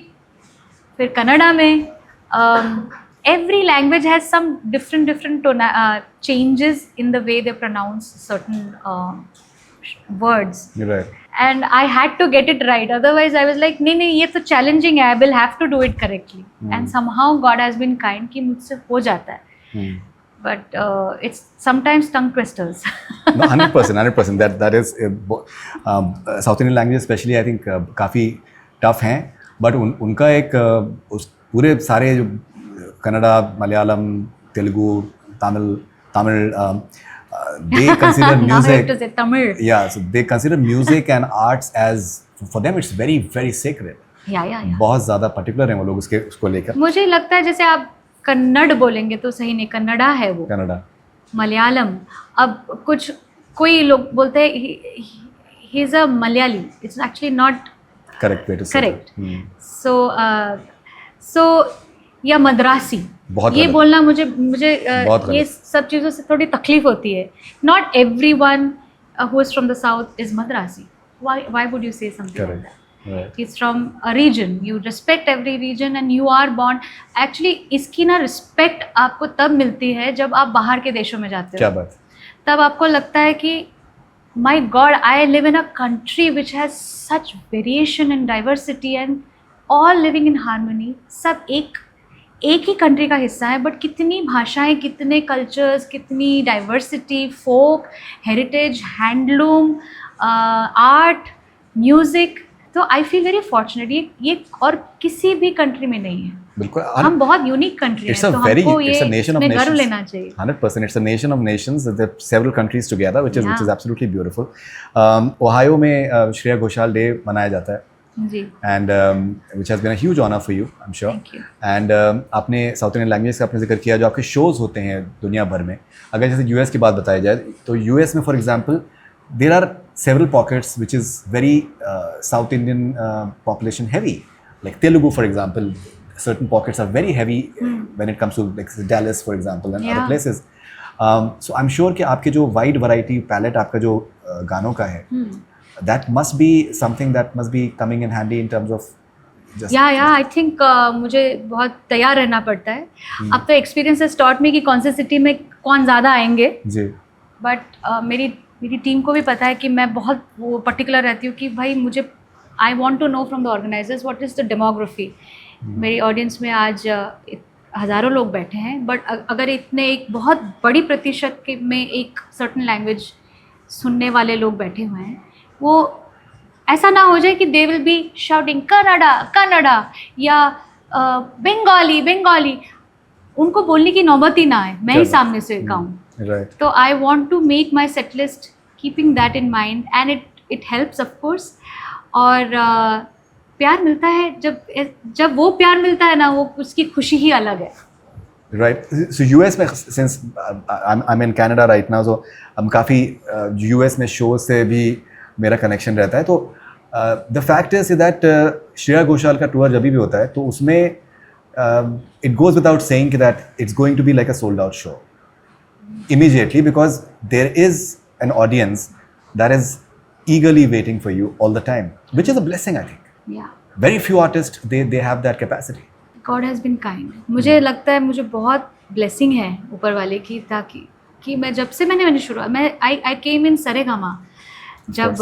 फिर कन्नड़ा में. Every language has some different changes in the way they pronounce certain words. Right And I had to get it right. Otherwise, I was like, नहीं ये तो challenging है. I will have to do it correctly. And somehow God has been kind कि मुझसे हो जाता है. But it's sometimes tongue twisters. No, 100%. That is South Indian language especially I think काफ़ी tough हैं. But उनका एक उस पूरे सारे जो Kannada, Malayalam, Telugu, Tamil, they consider Now I have music. to say Tamil. Yeah, so they consider music and arts as for them it's very very sacred. Yeah. बहुत ज़्यादा particular हैं वो लोग उसको लेकर. मुझे लगता है जैसे आप कन्नड़ बोलेंगे तो सही नहीं, कन्नड़ा है वो. कन्नड़ा. मलयालम. अब कोई लोग बोलते हैं he is a Malayali. It's actually not Correct way to say. Correct. So या मद्रासी, बहुत ये गलत. बोलना मुझे बहुत गलत. ये सब चीज़ों से थोड़ी तकलीफ होती है. Not every one who is from the south is Madrasi. Why would you से something like that? Right. He's from a region. You respect every region and you are born. Actually, इसकी ना respect आपको तब मिलती है जब आप बाहर के देशों में जाते हो. क्या बात. तब आपको लगता है कि my God, I live in a country which has such variation and diversity and all living in harmony. सब एक ही कंट्री का हिस्सा है बट कितनी भाषाएं, कितने कल्चर्स, कितनी डाइवर्सिटी, फोक, हेरिटेज, हैंडलूम, आर्ट, म्यूज़िक. तो आई फील वेरी फॉर्चुनेट. ये और किसी भी कंट्री में नहीं है. बिल्कुल. हम बहुत यूनिक कंट्री है, तो हमको ये इसमें गर्व लेना चाहिए. 100%. It's a nation of nations. There are several countries together, which is absolutely beautiful. Ohio में श्रेया घोषाल डे मनाया जाता है. जी. And which has been a huge honor for you, I'm sure. Thank you. And आपने साउथ इंडियन लैंग्वेज का आपने जिक्र किया, जो आपके शोज़ होते हैं दुनिया भर में. अगर जैसे यूएस की बात बताई जाए तो यूएस में for example there are several pockets which is very South Indian population heavy. Like Telugu, for example, certain pockets are very heavy when it comes to like Dallas, for example, and other places. So I'm sure कि आपके जो wide variety palette आपका जो गानों का है, that must be something that must be coming in handy in terms of just. Yeah, I think मुझे बहुत तैयार रहना पड़ता है. अब तो experience has taught me कि कौन से सिटी में कौन ज़्यादा आएंगे. जी. बट मेरी टीम को भी पता है कि मैं बहुत वो पर्टिकुलर रहती हूँ कि भाई मुझे I want to know from the organisers what is the demography. मेरी ऑडियंस में आज हज़ारों लोग बैठे हैं बट अगर इतने एक बहुत बड़ी प्रतिशत में एक सर्टन लैंग्वेज सुनने वाले लोग बैठे हुए हैं, वो ऐसा ना हो जाए कि they will be shouting Kannada Kannada या बंगाली बंगाली, उनको बोलने की नौबत ही ना आए, मैं ही सामने से गाऊँ। राइट। तो I want to make my set list keeping that in mind and it helps of course. और प्यार मिलता है, जब वो प्यार मिलता है ना, वो उसकी खुशी ही अलग है। राइट। सो यूएस में, since I am in Canada right now, so हम काफ़ी यूएस में शो से भी मेरा कनेक्शन रहता है। तो the fact is that Shreya Ghoshal का टूर जब भी होता है तो उसमें it goes without saying that it's going to be like a sold out show immediately, because there is an audience that is eagerly waiting for you all the time, which is a blessing, I think. Yeah. Very few artists they have that capacity. God has been kind. मुझे लगता है मुझे बहुत blessing है ऊपर वाले की, ताकि कि मैं जब से मैंने शुरू, मैं आई केम इन सरेगामा जब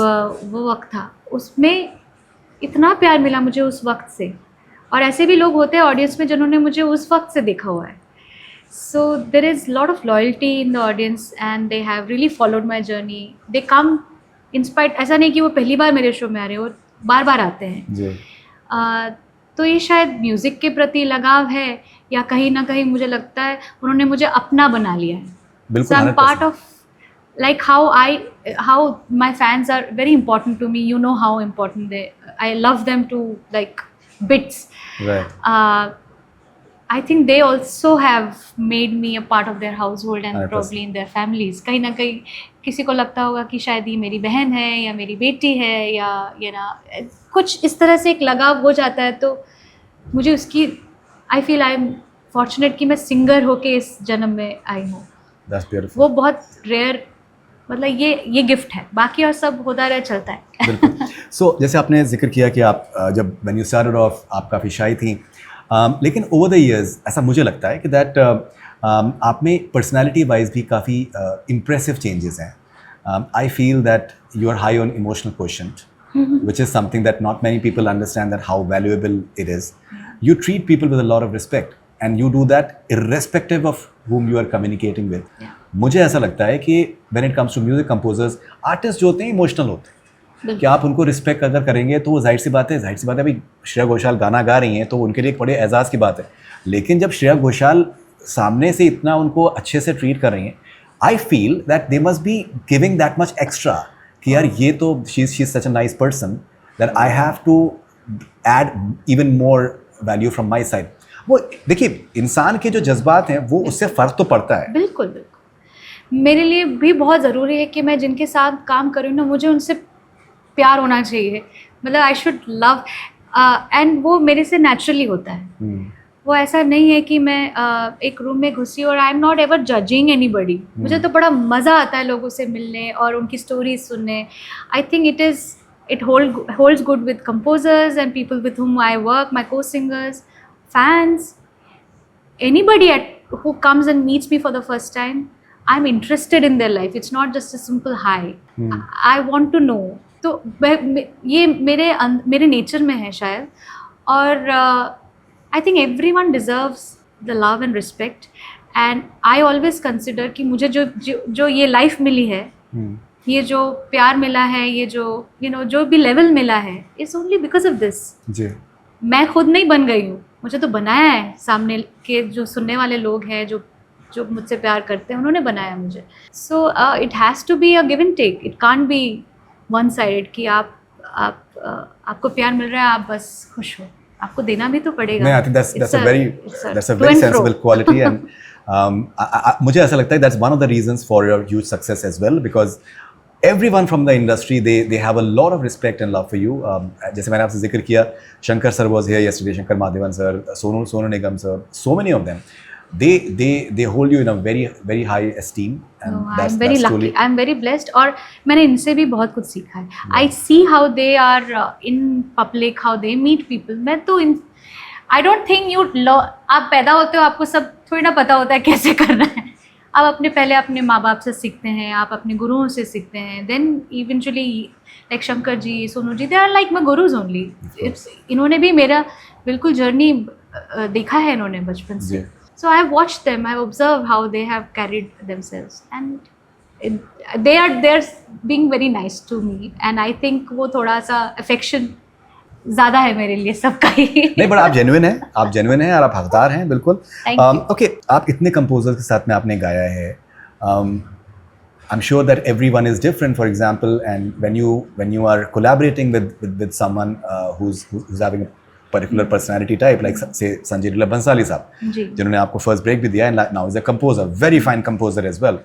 वो वक्त था, उसमें इतना प्यार मिला मुझे उस वक्त से। और ऐसे भी लोग होते हैं ऑडियंस में जिन्होंने मुझे उस वक्त से देखा हुआ है। So there is a lot of loyalty in the audience and they have really followed my journey. They come in spite, ऐसा नहीं कि वो पहली बार मेरे शो में आ रहे हैं, वो बार बार आते हैं जी। तो ये शायद म्यूज़िक के प्रति लगाव है, या कहीं ना कहीं मुझे लगता है उन्होंने मुझे अपना बना लिया है। बिल्कुल। So I'm part of, like how my fans are very important to me. You know how important I love them to like bits. Right. I think they also have made me a part of their household and 100%. probably in their families. कहीं ना कहीं किसी को लगता होगा कि शायद ये मेरी बहन है या मेरी बेटी है, या ये ना कुछ इस तरह से एक लगाव हो जाता है। तो मुझे उसकी I feel I am fortunate कि मैं सिंगर होके इस जन्म में आई हूँ। That's beautiful. वो बहुत रेयर, मतलब ये गिफ्ट है, बाकी और सब होता रहे, चलता है। बिल्कुल। सो जैसे आपने जिक्र किया कि आप जब when you started off आप काफ़ी शाई थी, लेकिन ओवर द ईयर्स ऐसा मुझे लगता है कि दैट आप में पर्सनैलिटी वाइज भी काफ़ी इम्प्रेसिव चेंजेस हैं। I feel that you are high on emotional quotient, which is something that not many people understand that how valuable it is. You treat people with a lot of respect and you do that irrespective of whom you are communicating with. Yeah. मुझे ऐसा लगता है कि when it comes to music composers, artists जो होते हैं emotional होते हैं कि आप उनको रिस्पेक्ट अगर करेंगे तो वो जाहिर सी बात है अभी श्रेया घोषाल गाना गा रही हैं तो उनके लिए एक बड़े एजाज़ की बात है। लेकिन जब श्रेया घोषाल सामने से इतना उनको अच्छे से ट्रीट कर रही हैं, I feel that they must be giving that much extra कि यार ये तो she is such a nice person that I have to add even more value from my side. वो देखिए, इंसान के जो जज्बात हैं वो उससे फ़र्क तो पड़ता है। बिल्कुल बिल्कुल। मेरे लिए भी बहुत ज़रूरी है कि मैं जिनके साथ काम करूँ ना, मुझे उनसे प्यार होना चाहिए, मतलब आई शुड लव, एंड वो मेरे से नेचुरली होता है। वो ऐसा नहीं है कि मैं एक रूम में घुसी और आई am not ever judging anybody. मुझे तो बड़ा मज़ा आता है लोगों से मिलने और उनकी स्टोरीज सुनने। I think it holds good with composers and people with whom I work, my co-singers, fans, anybody who comes and meets me for the first time, I'm interested in their life. It's not just a simple hi. I want to know. तो ये मेरे nature में है शायद। और I think every one deserves the love and respect, and I always consider कि मुझे जो ये लाइफ मिली है, ये जो प्यार मिला है, ये जो जो भी लेवल मिला है, it's only because of this. जी। मैं खुद नहीं बन गई हूँ, मुझे तो बनाया है सामने के जो सुनने वाले लोग हैं, जो मुझसे प्यार करते हैं, उन्होंने बनाया मुझे। So it has to be a give and take. It can't be one sided कि आपको प्यार मिल रहा है, आप बस खुश हो, आपको देना भी तो पड़ेगा। नहीं, I think that's a very sensible quality, and मुझे ऐसा लगता है that's one of the reasons for your huge success as well, because everyone from the industry they have a lot of respect and love for you. जैसे मैंने आपसे जिक्र किया, Shankar sir was here yesterday, Shankar Madhavan sir, Sonu Nigam sir, so many of them. They hold you in a very high esteem, and No, that's I'm very lucky. truly. I'm very blessed. और मैंने इनसे भी बहुत कुछ सीखा है। I see how they are in public, how they meet people. मैं तो I don't think आप पैदा होते हो, आपको सब थोड़ी ना पता होता है कैसे करना है। आप पहले अपने माँ बाप से सीखते हैं, आप अपने गुरुओं से सीखते हैं, then eventually like Shankar ji, Sonu ji, they are like my gurus only. इन्होंने भी मेरा बिल्कुल जर्नी देखा है इन्होंने बचपन से। So I have watched them, I have observed how they have carried themselves, and they are being very nice to me, and I think वो थोड़ा सा affection ज़्यादा है मेरे लिए सबका ही. नहीं, बट आप जेन्युइन हैं और आप हकदार हैं बिल्कुल. Thank you. ओके, आप इतने कंपोजर्स के साथ में आपने गाया है. I'm sure that everyone is different, for example, and when you are collaborating with someone who's having a particular personality type, like say Sanjay Leela Bhansali साहब, जी. जिन्होंने आपको first break भी दिया, and now is a composer, very fine composer as well.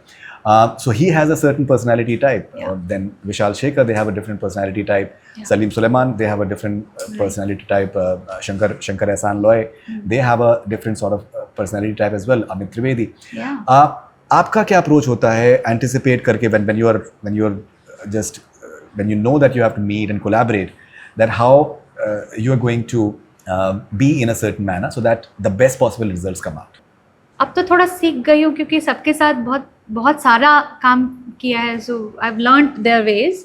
So he has a certain personality type. Yeah. Then Vishal Shekhar, they have a different personality type. Yeah. Salim Sulaiman, they have a different personality type. Shankar Ehsaan Loy, they have a different sort of personality type as well. Amit Trivedi. Yeah. आपका क्या approach होता है anticipate करके when you are just when you know that you have to meet and collaborate, that how you are going to be in a certain manner so that the best possible results come out. अब तो थोड़ा सीख गई हूँ क्योंकि सबके साथ बहुत सारा काम किया है, so I have learned their ways.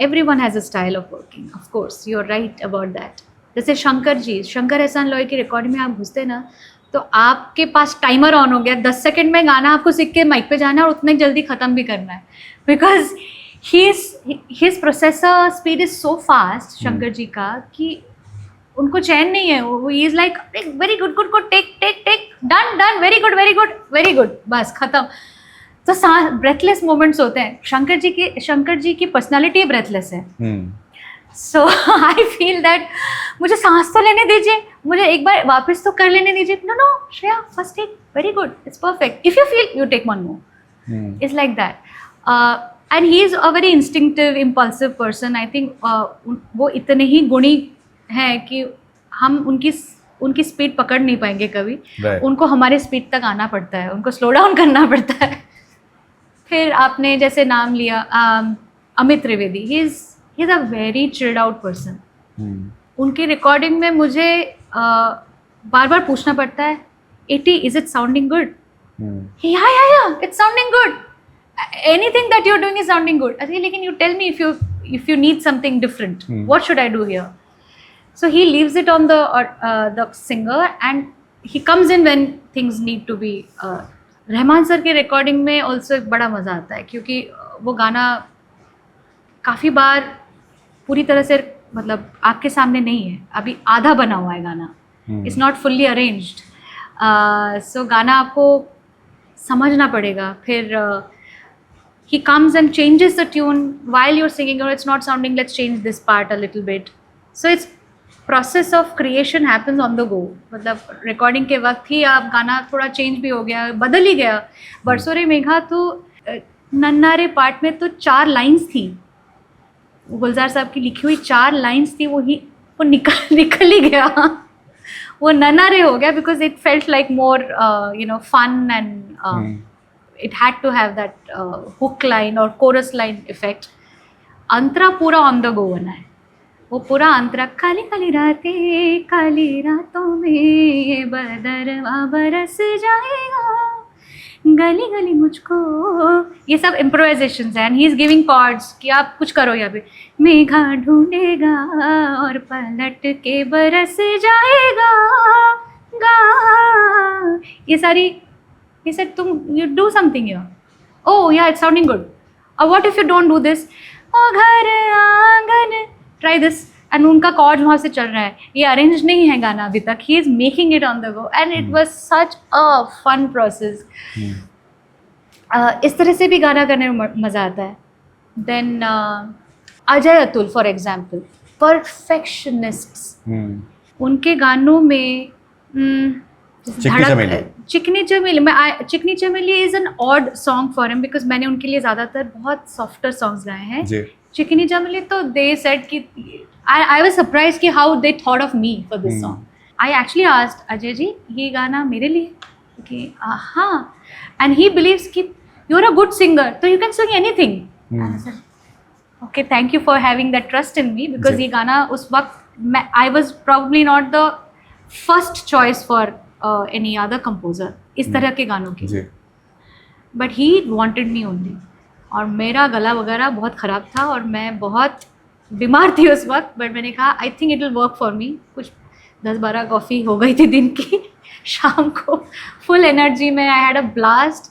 Everyone has a style of working, of course you are right about that. जैसे शंकर एहसान लॉय की रिकॉर्डिंग में आप घुसते ना तो आपके पास टाइमर ऑन हो गया, 10 सेकंड में गाना आपको सीख के माइक पे जाना है और उतने जल्दी ख़त्म भी करना है, because his processor speed is so fast Shankar ji का कि उनको चैन नहीं है. वो is like very good good good take take take done very good बस ख़त्म. तो ब्रेथलेस मोमेंट्स होते हैं. शंकर जी की पर्सनालिटी ब्रेथलेस है. सो आई फील दैट मुझे सांस तो लेने दीजिए, मुझे एक बार वापस तो कर लेने दीजिए. No Shreya, first take very good, it's perfect. If you feel you take one more. It's like that. And he is a very instinctive impulsive person. I think वो इतने ही गुणी हैं कि हम उनकी स्पीड पकड़ नहीं पाएंगे कभी. उनको हमारे स्पीड तक आना पड़ता है, उनको स्लो डाउन करना पड़ता है. फिर आपने जैसे नाम लिया Amit Trivedi, he is a very chilled out person. उनकी रिकॉर्डिंग में मुझे बार बार पूछना पड़ता है, 80 इज इट साउंडिंग गुड? या it's sounding good. Anything that you are doing is sounding good. अरे लेकिन you tell me if you need something different, what should I do here? So he leaves it on the singer and he comes in when things need to be. Rahman sir के recording में also एक बड़ा मज़ा आता है क्योंकि वो गाना काफ़ी बार पूरी तरह से मतलब आपके सामने नहीं है, अभी आधा बना हुआ है गाना. It's not fully arranged. So गाना आपको समझना पड़ेगा. फिर he comes and changes the tune while you're singing, or it's not sounding, let's change this part a little bit. So it's process of creation happens on the गो. मतलब recording के वक्त ही आप गाना थोड़ा चेंज भी हो गया, बदल ही गया. बरसों रे मेघा तो नन्ना रे पार्ट में तो 4 लाइंस थी, गुलजार साहब की लिखी हुई 4 लाइंस थी, वो निकल ही गया. वो नन्ना रे हो गया because it felt like more fun and it had to have that hook line और कोरस लाइन इफेक्ट. अंतरा पूरा ऑन द गो बना है. वो पूरा अंतरा काली काली रातों में ये बदरवा बरस जाएगा, गली गली मुझको, ये सब इम्प्रोवाइजेशंस हैं. And he is giving chords कि आप कुछ करो यहाँ पे. मेघा ढूंढेगा और पलट के बरस जाएगा गा. ये सब तुम you do something here. Oh yeah it's sounding good. What if you don't do this? ओ घर आंगन, ट्राई दिस. एंड उनका कॉर्ड वहाँ से चल रहा है, ये अरेंज नहीं है गाना अभी तक. He is making it on the go and it was such a fun process. इस तरह से भी गाना करने में मज़ा आता है. Then Ajay Atul for example, perfectionists. उनके गानों में Chikni Chameli is an odd song for him because मैंने उनके लिए ज़्यादातर बहुत सॉफ्टर सॉन्ग्स गाए हैं. चिकनी चमेली तो दे सेड कि आई वाज सरप्राइज कि how they thought of me for this song. I actually asked Ajay ji ये गाना मेरे लिए कि हाँ, एंड ही बिलीव्स कि you are a good singer तो you can sing anything. Okay, thank you for having that trust in me because ये गाना उस वक्त I was probably not the first choice for any other composer इस तरह के गानों की, but he wanted me only. और मेरा गला वगैरह बहुत ख़राब था और मैं बहुत बीमार थी उस वक्त, बट मैंने कहा I think it will work for me. कुछ 10-12 कॉफ़ी हो गई थी दिन की. शाम को फुल एनर्जी में I had a blast.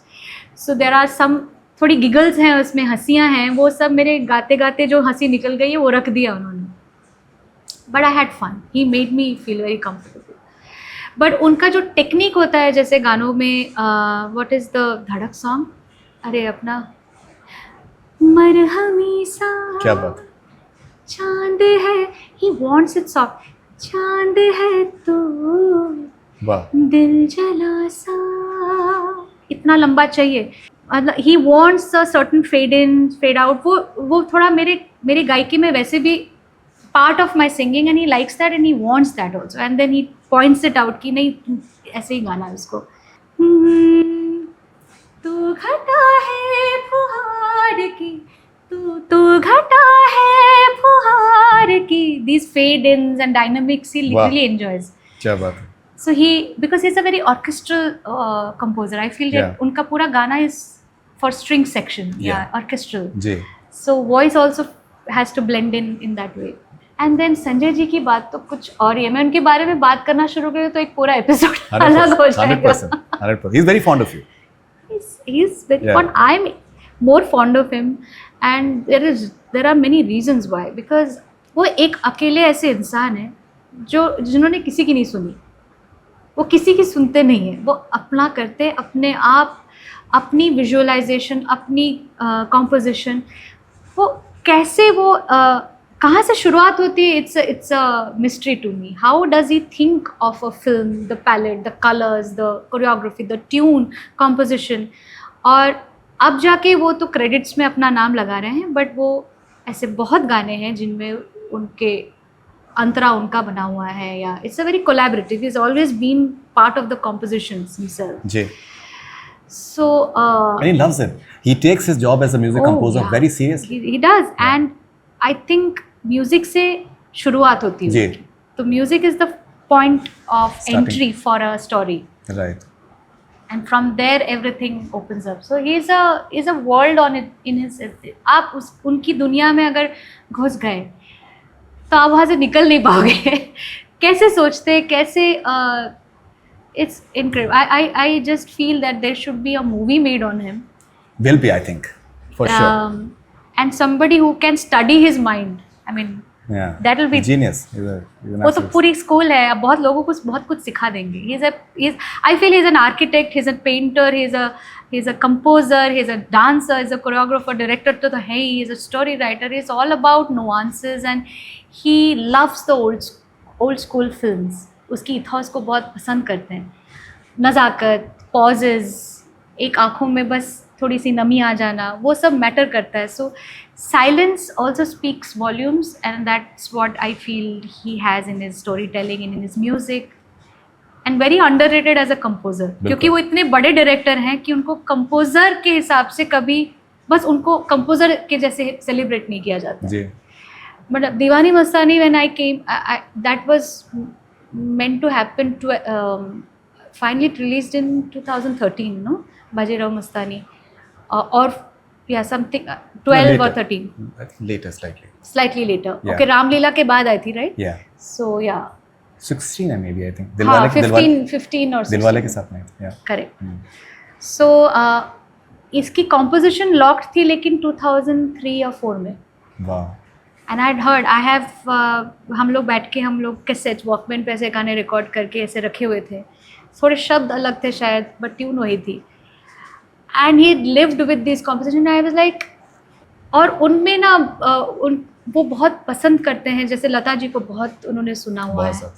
So there are some थोड़ी गिगल्स हैं उसमें, हंसियाँ हैं, वो सब मेरे गाते गाते जो हंसी निकल गई है वो रख दिया उन्होंने. But I had fun, he made me feel very comfortable. But उनका जो टेक्निक होता है जैसे गानों में, what is the Dhadak song, अरे अपना मरहमी सा क्या बात. चांद है, ही वांट्स इट सॉफ्ट, चांद है तो वाह. दिल जला सा, इतना लंबा चाहिए. मतलब he wants a certain fade in fade out. वो थोड़ा मेरे गायकी में वैसे भी part of my singing, and he likes that and he wants that also, and then he points it out कि नहीं ऐसे ही गाना है उसको. तू घटा है फुहार की, तू घटा है फुहार की. These fade ins and dynamics he literally enjoys. क्या बात है. So because he's a very orchestral composer, I feel that उनका पूरा गाना is for string section, orchestral. Ji. So voice also has to blend in that way. And then Sanjay ji की बात तो कुछ और ही है. मैं उनके बारे में बात करना शुरू करूँ तो एक पूरा एपिसोड अलग हो जाएगा. 100%. He's very fond of you. He's very fond. I'm more fond of him, and there are many reasons why. Because वो एक अकेले ऐसे इंसान है जिन्होंने किसी की नहीं सुनी. वो किसी की सुनते नहीं है, वो अपना करते अपने आप, अपनी विजुअलाइजेशन, अपनी कॉम्पोजिशन. वो कैसे वो कहाँ से शुरुआत होती है, it's a mystery to me. How does he think of a film, the palette, the colours, the choreography, the tune, composition. और अब जाके वो तो क्रेडिट्स में अपना नाम लगा रहे हैं, बट वो ऐसे बहुत गाने हैं जिनमें उनके अंतरा उनका बना हुआ है, या it's a very collaborative. He is always been part of the compositions himself. जी. So and he loves it. He takes his job as a music composer very seriously. He does. And I think music से शुरुआत होती है. जी. तो music is the point of entry for a story. Right. And from there everything opens up. So he's a world on it in his. आप उनकी दुनिया में अगर घुस गए तो आप वहाँ से निकल नहीं पाओगे. कैसे सोचते, कैसे it's incredible. I just feel that there should be a movie made on him. Will be, I think, for sure. And somebody who can study his mind. I mean, that will be genius. वो तो पूरी school है. अब बहुत लोगों को बहुत कुछ सिखा देंगे. I feel he's an architect, he's a painter, he's a composer, he's a dancer, he's a choreographer, director तो है ही. He's a story writer. He's all about nuances, and he loves the old school films. उसकी ethos को बहुत पसंद करते हैं. नज़ाकत, poses, एक आँखों में बस थोड़ी सी नमी आ जाना, वो सब मैटर करता है. So silence also speaks volumes, and that's what I feel he has in his story telling, in his music, and very underrated as a composer. क्योंकि वो इतने बड़े डायरेक्टर हैं कि उनको कंपोज़र के हिसाब से कभी बस उनको कंपोज़र के जैसे सेलिब्रेट नहीं किया जाता. But Deewani Mastani when I came, that was meant to happen to finally released in 2013, no, Bajirao Mastani, or something 12 or 13, later, slightly later. Okay, Ramleela के बाद आई थी, right? Yeah. So 16 है maybe, I think. Dilwale 15 or 16. Dilwale के साथ में. Yeah. Correct. So इसकी composition locked थी लेकिन 2003 या 4 में. Wow. And I heard, I have हम लोग बैठ के, हम लोग कैसेट वॉकमैन पे ऐसे गाने रिकॉर्ड करके ऐसे रखे हुए थे. थोड़े शब्द अलग थे शायद, बट ट्यून वही थी. And he lived with this composition. I was like, और उनमें ना वो बहुत पसंद करते हैं. जैसे लता जी को बहुत उन्होंने सुना हुआ है,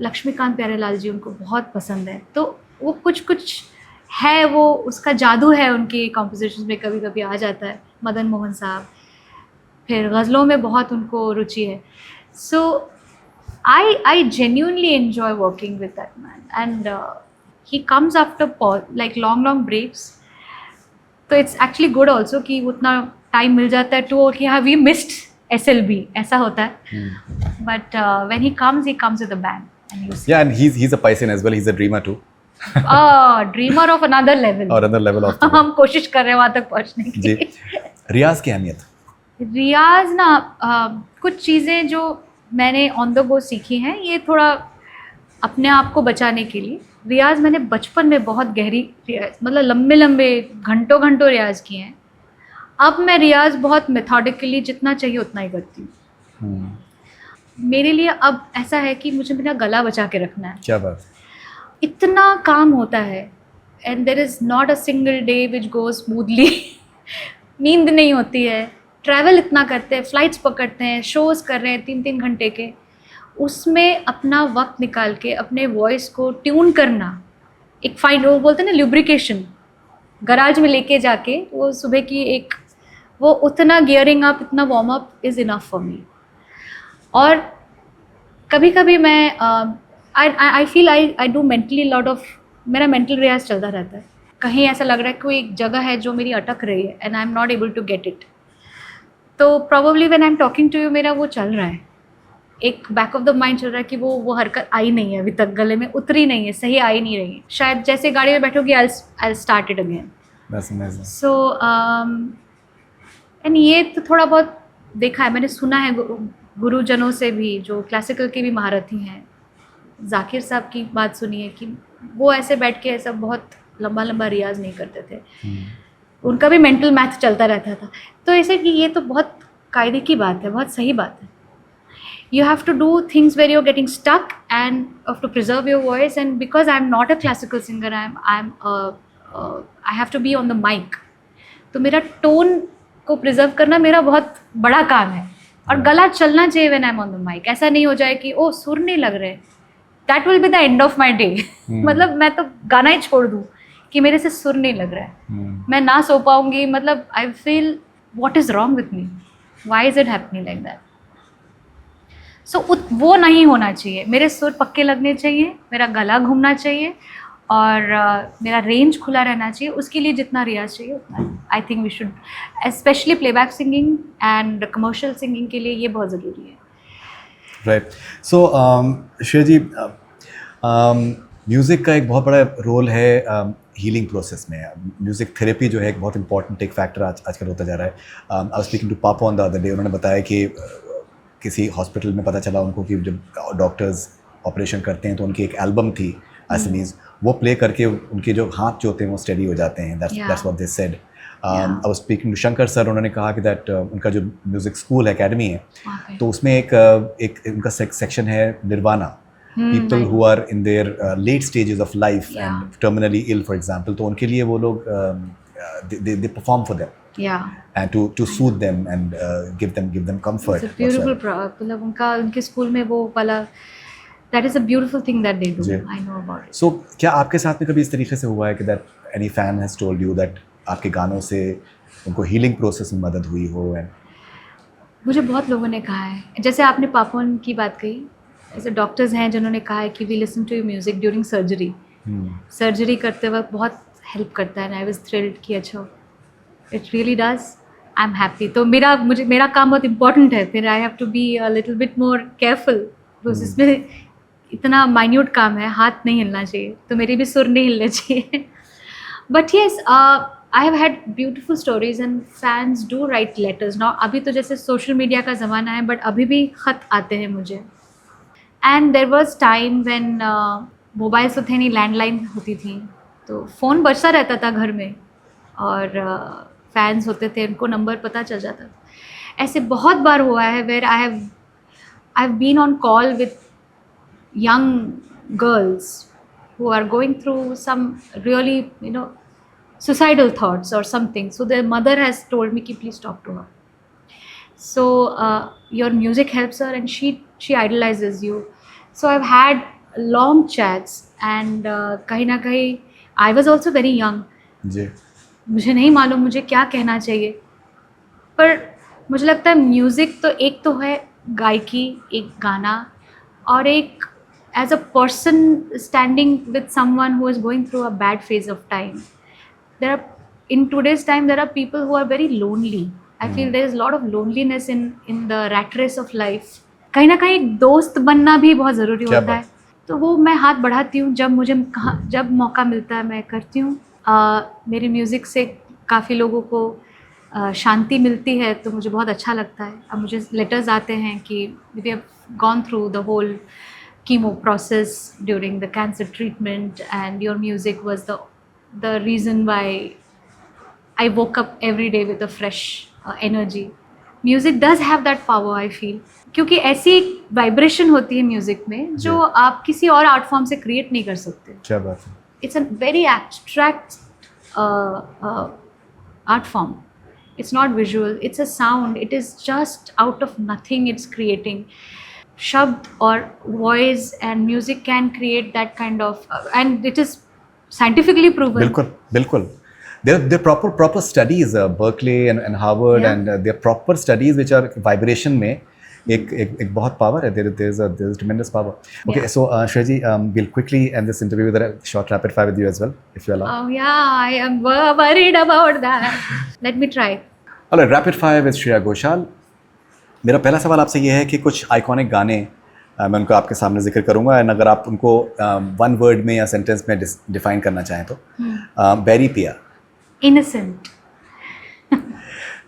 लक्ष्मीकांत प्यारेलाल जी उनको बहुत पसंद है. तो वो कुछ है, वो उसका जादू है उनकी कॉम्पोजिशन में. कभी कभी आ जाता है. मदन मोहन साहब, फिर गज़लों में बहुत उनको रुचि है. So I genuinely enjoy working with that man, and he comes after like long breaks. तो इट्स एक्चुअली गुड ऑल्सो कि उतना टाइम मिल जाता है टू कि हाँ वी मिस्ड SLB, ऐसा होता है. But when he comes with a bang. Yeah, and he's a Piscean as well. He's a dreamer too. Dreamer of another level. और अनदर लेवल ऑफ. हम कोशिश कर रहे हैं वहाँ तक पहुँचने की. जी. रियाज की अहमियत. रियाज ना कुछ चीज़ें जो मैंने ऑन द गो सीखी हैं, ये थोड़ा अपने आप को बचाने के लिए रियाज मैंने बचपन में बहुत गहरी रियाज, मतलब लंबे लंबे घंटों घंटों रियाज किए हैं। अब मैं रियाज बहुत मेथोडिकली जितना चाहिए उतना ही करती हूँ। मेरे लिए अब ऐसा है कि मुझे मेरा गला बचा के रखना है। क्या बात। इतना काम होता है and there is not a single day which go smoothly. नींद नहीं होती है, ट्रैवल इतना करते हैं, फ़्लाइट्स पकड़ते हैं, शोज़ कर रहे हैं 3-3 घंटे के, उसमें अपना वक्त निकाल के अपने वॉइस को ट्यून करना, एक फाइन, वो बोलते हैं ना लुब्रिकेशन, गराज में लेके जाके वो सुबह की एक वो उतना गियरिंग अप, इतना warm up is enough for me. और कभी कभी मैं I feel I do mentally lot of, मेरा मेंटल रियाज चलता रहता है। कहीं ऐसा लग रहा है कोई एक जगह है जो मेरी अटक रही है and I am not able to get it, तो probably when I am talking to you मेरा वो चल रहा है, एक बैक ऑफ द माइंड चल रहा है कि वो हरकत आई नहीं है अभी तक, गले में उतरी नहीं है, सही आई नहीं रही है, शायद जैसे गाड़ी में बैठोगी I start it again. So and ये तो थोड़ा बहुत देखा है मैंने, सुना है गुरुजनों से भी जो क्लासिकल के भी महारथी हैं, जाकिर साहब की बात सुनी है कि वो ऐसे बैठ के ऐसा बहुत लंबा लंबा रियाज नहीं करते थे, उनका भी मेंटल मैथ चलता रहता था। तो ऐसे कि ये तो बहुत कायदे की बात है, बहुत सही बात है। You have to do things where you're getting stuck and have to preserve your voice, and because I'm not a classical singer, I have to be on the mic, तो मेरा टोन को प्रिजर्व करना मेरा बहुत बड़ा काम है, और गला चलना चाहिए when I'm on the mic। ऐसा नहीं हो जाए कि ओ सुर नहीं लग रहे, that will be the end of my day। मतलब मैं तो गाना ही छोड़ दूँ कि मेरे से सुर नहीं लग रहा है, मैं ना सो पाऊँगी, मतलब I feel what is wrong with me, why is it happening like that। सो वो नहीं होना चाहिए, मेरे सुर पक्के लगने चाहिए, मेरा गला घूमना चाहिए, और मेरा रेंज खुला रहना चाहिए। उसके लिए जितना रियाज चाहिए उतना, I think we should, specially playback singing and commercial singing के लिए ये बहुत ज़रूरी है। Right. So Shreya ji, music का एक बहुत बड़ा रोल है हीलिंग प्रोसेस में। म्यूज़िक थेरेपी जो है एक बहुत इंपॉर्टेंट एक फैक्टर आजकल होता जा रहा है। आई वाज स्पीकिंग टू पापा ऑन द अदर डे, उन्होंने बताया कि किसी हॉस्पिटल में पता चला उनको कि जब डॉक्टर्स ऑपरेशन करते हैं तो उनकी एक एल्बम थी असमीज़, वो प्ले करके उनके जो हाथ जो होते हैं वो स्टेडी हो जाते हैं। That's what they said. I was speaking to Shankar sir, उन्होंने कहा कि दैट उनका जो म्यूज़िक स्कूल एकेडमी है, तो उसमें एक उनका सेक्शन है nirvana, people who are in their late stages of life and terminally ill, for example, तो उनके लिए वो लोग they perform for them, and to soothe them and give them comfort. It's a beautiful मतलब उनके स्कूल में वो वाला, that is a beautiful thing that they do. I know about it. So क्या आपके साथ में कभी इस तरीके से हुआ है कि that any fan has told you that आपके गानों से उनको हीलिंग प्रोसेस में मदद हुई हो? मुझे बहुत लोगों ने कहा है, जैसे आपने पापोन की बात कही, ऐसे डॉक्टर्स हैं जिन्होंने कहा है कि we listen to your music during surgery, surgery करते वक्त बहुत हेल्प करता है। आई वाज थ्रिल्ड कि अच्छा, it really does, I am happy. तो मेरा काम बहुत इंपॉर्टेंट है, फिर I have to be a little bit more careful, because इसमें इतना माइन्यूट काम है, हाथ नहीं हिलना चाहिए, तो मेरे भी सुर नहीं हिलने चाहिए। But yes, I have had beautiful stories and fans do write letters now. अभी तो जैसे सोशल मीडिया का ज़माना है, बट अभी भी ख़त आते हैं मुझे। And there was time when mobiles तो थे नहीं, लैंडलाइन होती थी, तो फ़ोन बजता रहता था घर में, और फैंस होते थे, उनको नंबर पता चल जाता था। ऐसे बहुत बार हुआ है where I have been on call with young girls who are going through some really, suicidal thoughts or something. So their mother has told me, please talk to her. So your music helps her, and she idolizes you. So I've had long chats, and कहीं ना कहीं I was also very young. जी। मुझे नहीं मालूम मुझे क्या कहना चाहिए, पर मुझे लगता है म्यूज़िक तो एक तो है गायकी, एक गाना, और एक as a person standing with someone who is going through a bad phase of time. In today's time, there are people who are very lonely. I feel there is a lot of loneliness in the rat race of life. कहीं ना कहीं एक दोस्त बनना भी बहुत ज़रूरी होता है, तो वो मैं हाथ बढ़ाती हूँ जब मौका मिलता है, मैं करती हूँ। मेरी म्यूज़िक से काफ़ी लोगों को शांति मिलती है, तो मुझे बहुत अच्छा लगता है। अब मुझे लेटर्स आते हैं कि we have gone through the whole, chemo process during the cancer treatment, and your music was the reason why I woke up every day with a fresh energy. Music does have that power, I feel, क्योंकि ऐसी एक vibration होती है music में जो आप किसी और आर्ट फॉर्म से क्रिएट नहीं कर सकते. क्या बात है. It's a very abstract art form. It's not visual, it's a sound. It is just out of nothing it's creating. Shabd or voice and music can create that kind of and it is scientifically proven. बिल्कुल बिल्कुल. There are proper studies, Berkeley and Harvard, Yeah. and there are proper studies which are vibration में एक बहुत power है. There is a tremendous power. Okay, Yeah. so Shreya ji, we'll quickly end this interview with a short rapid fire with you as well, if you allow. Oh yeah, I am worried about that. Let me try. All right, rapid fire with Shreya Ghoshal. मेरा पहला सवाल आपसे ये है कि कुछ iconic गाने मैं उनको आपके सामने जिक्र करूंगा, एंड अगर आप उनको वन वर्ड में या सेंटेंस में डिफाइन करना चाहें तो. बैरी पिया. Innocent.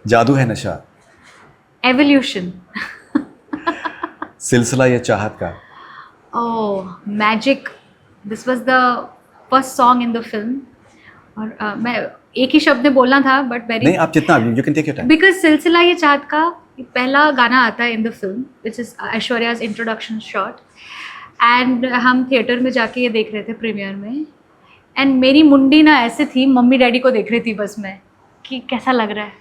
जादू है नशा. Evolution. सिलसिला ये चाहत का. Oh, magic. This was the first song in the film. और मैं एक ही शब्द में बोलना था बट वेरी नहीं, आप जितना you can take your time. Because Silsila ye chahat ka पहला गाना आता है in the film which is Aishwarya's introduction shot, and हम थिएटर में जाके ये देख रहे थे प्रीमियर में, एंड मेरी मुंडी ना ऐसे थी, मम्मी डैडी को देख रही थी बस मैं कि कैसा लग रहा है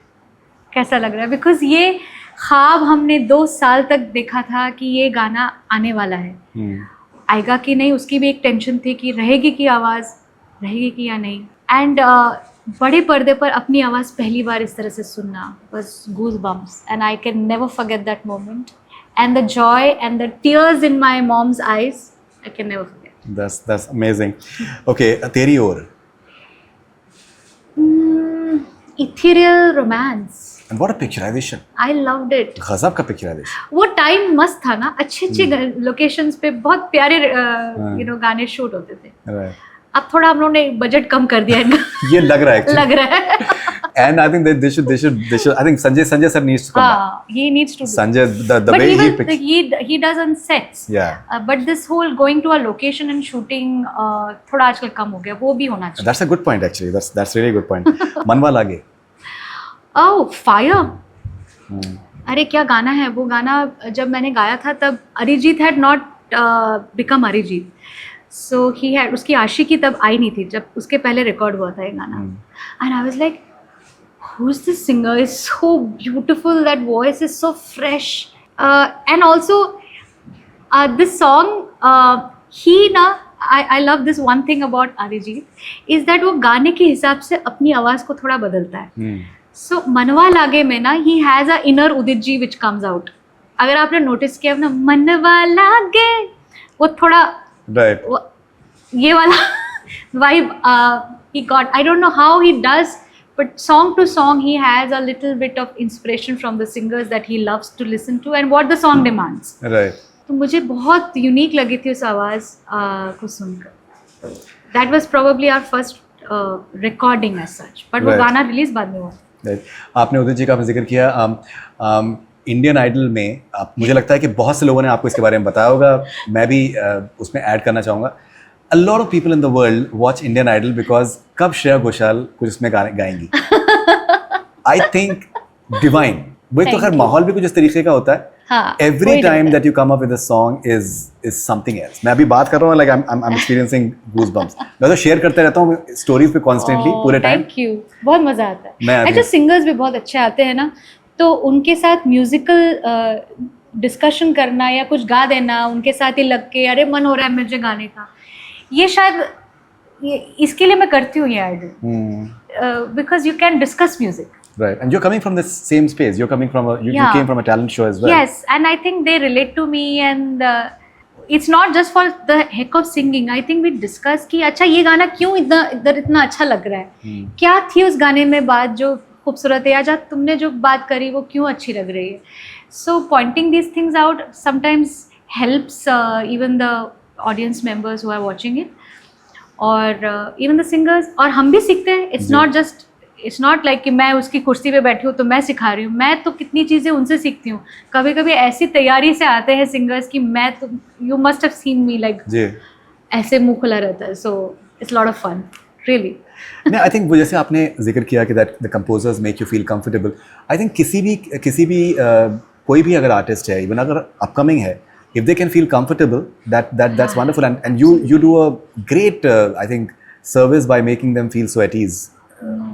कैसा लग रहा है, बिकॉज ये ख्वाब हमने 2 साल तक देखा था कि ये गाना आने वाला है. आएगा कि नहीं उसकी भी एक टेंशन थी कि रहेगी की आवाज़ रहेगी कि या नहीं, एंड बड़े पर्दे पर अपनी आवाज़ पहली बार इस तरह से सुनना was goosebumps, and I can never forget that moment, and the joy and the tears in my mom's eyes I can never forget. That's amazing. Okay, तेरी ओर. Ethereal romance. And what a picturization. I loved it. गजब का picturization. वो time मस्त था ना, अच्छे locations पे बहुत प्यारे गाने शूट होते थे. Right. अब थोड़ा हम लोगों ने बजट कम कर दिया इनका. ये लग रहा है actually. लग रहा है. And I think that they should. I think Sanjay sir needs to come back. He needs to. Sanjay, the But way he does on sets. Yeah. But this whole going to a location and shooting थोड़ा आजकल कम हो गया, वो भी होना चाहिए. That's a good point actually. That's really a good point. मनवा लागे. Oh, fire. अरे क्या गाना है वो. गाना जब मैंने गाया था तब Arijit had not become Arijit. So he had उसकी आशिकी तब आई नहीं थी जब उसके पहले रिकॉर्ड हुआ था ये गाना. And I was like, who's this singer? Is so beautiful. That voice is so fresh. And also, this song, I love this one thing about Arijit is that वो गाने के हिसाब से अपनी आवाज़ को थोड़ा बदलता है. So मनवा लागे में ना he has a inner Udit ji which comes out. अगर आपने नोटिस किया ना, मनवा लागे वो थोड़ा Right. ये वाला vibe he got. I don't know how he does, but song to song he has a little bit of inspiration from the singers that he loves to listen to and what the song demands. Right. तो मुझे बहुत unique लगी थी उस आवाज़ को सुनकर. That was probably our first recording as such, but वो Right. गाना रिलीज बाद में हुआ. Right. आपने उदित जी का जिक्र किया. इंडियन आइडल में मुझे लगता है कि बहुत से लोगों ने आपको इसके बारे में बताया होगा. मैं भी उसमें ऐड करना चाहूँगा. A lot of people in the world watch Indian Idol because कब श्रेया घोषाल कुछ उसमें गाएंगी. I think divine. वही तो खैर माहौल भी कुछ इस तरीके का होता है. हाँ, Every time that you come up with a song is something else. मैं अभी बात कर रहा हूँ like I'm experiencing goosebumps. मैं तो शेयर करते रहता हूँ स्टोरीज पे constantly पूरे टाइम. Thank you. बहुत मजा आता है. अच्छा सिंगर्स भी बहुत अच्छे आते हैं ना, तो उनके साथ म्यूजिकल डिस्कशन करना या कुछ गा देना, उनके साथ ही लग के अरे मन हो रहा है मुझे गाने का, ये शायद इसके लिए मैं करती हूँ ये idle, because you can discuss music. Right, and you're coming from the same space. You're coming from you came from a talent show as well. Yes, and I think they relate to me, and it's not just for the heck of singing. I think we discuss कि अच्छा ये गाना क्यों इतना अच्छा लग रहा है, क्या थी उस गाने में बात जो खूबसूरत है, या जहाँ तुमने जो बात करी वो क्यों अच्छी लग रही है. So pointing these things out sometimes helps even the audience members who are watching it, or even the singers, और हम भी सीखते हैं. It's not just it's not like कि मैं उसकी कुर्सी पे बैठी हूँ तो मैं सिखा रही हूँ, मैं तो कितनी चीज़ें उनसे सीखती हूँ. कभी कभी ऐसी तैयारी से आते हैं सिंगर्स कि मैं तो, you must have seen me like जी. ऐसे मुंह खुला रहता है. So it's lot of fun really. नहीं, आई थिंक वो जैसे आपने जिक्र किया कि that the composers make you feel comfortable. I think किसी भी कोई भी अगर आर्टिस्ट है, इवन अगर अपकमिंग है, if they can feel comfortable, that's wonderful, and you do a great I think service by making them feel so at ease.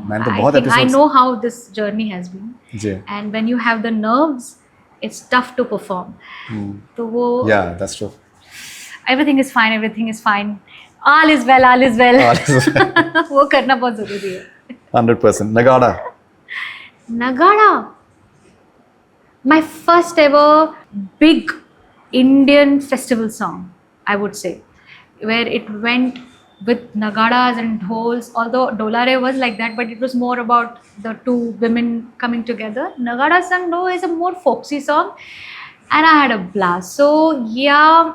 मैंने तो बहुत I think I episodes. know how this journey has been. Ji. And when you have the nerves, it's tough to perform. तो वो Yeah, that's true. everything is fine, everything is fine. All is well, all is well. All is वो करना बहुत जरूरी है. 100%. Nagada. Nagada. My first ever big Indian festival song, I would say, where it went with nagadas and dhols. Although Dolare was like that, but it was more about the two women coming together. Nagada Sang No is a more folksy song, and I had a blast. So yeah,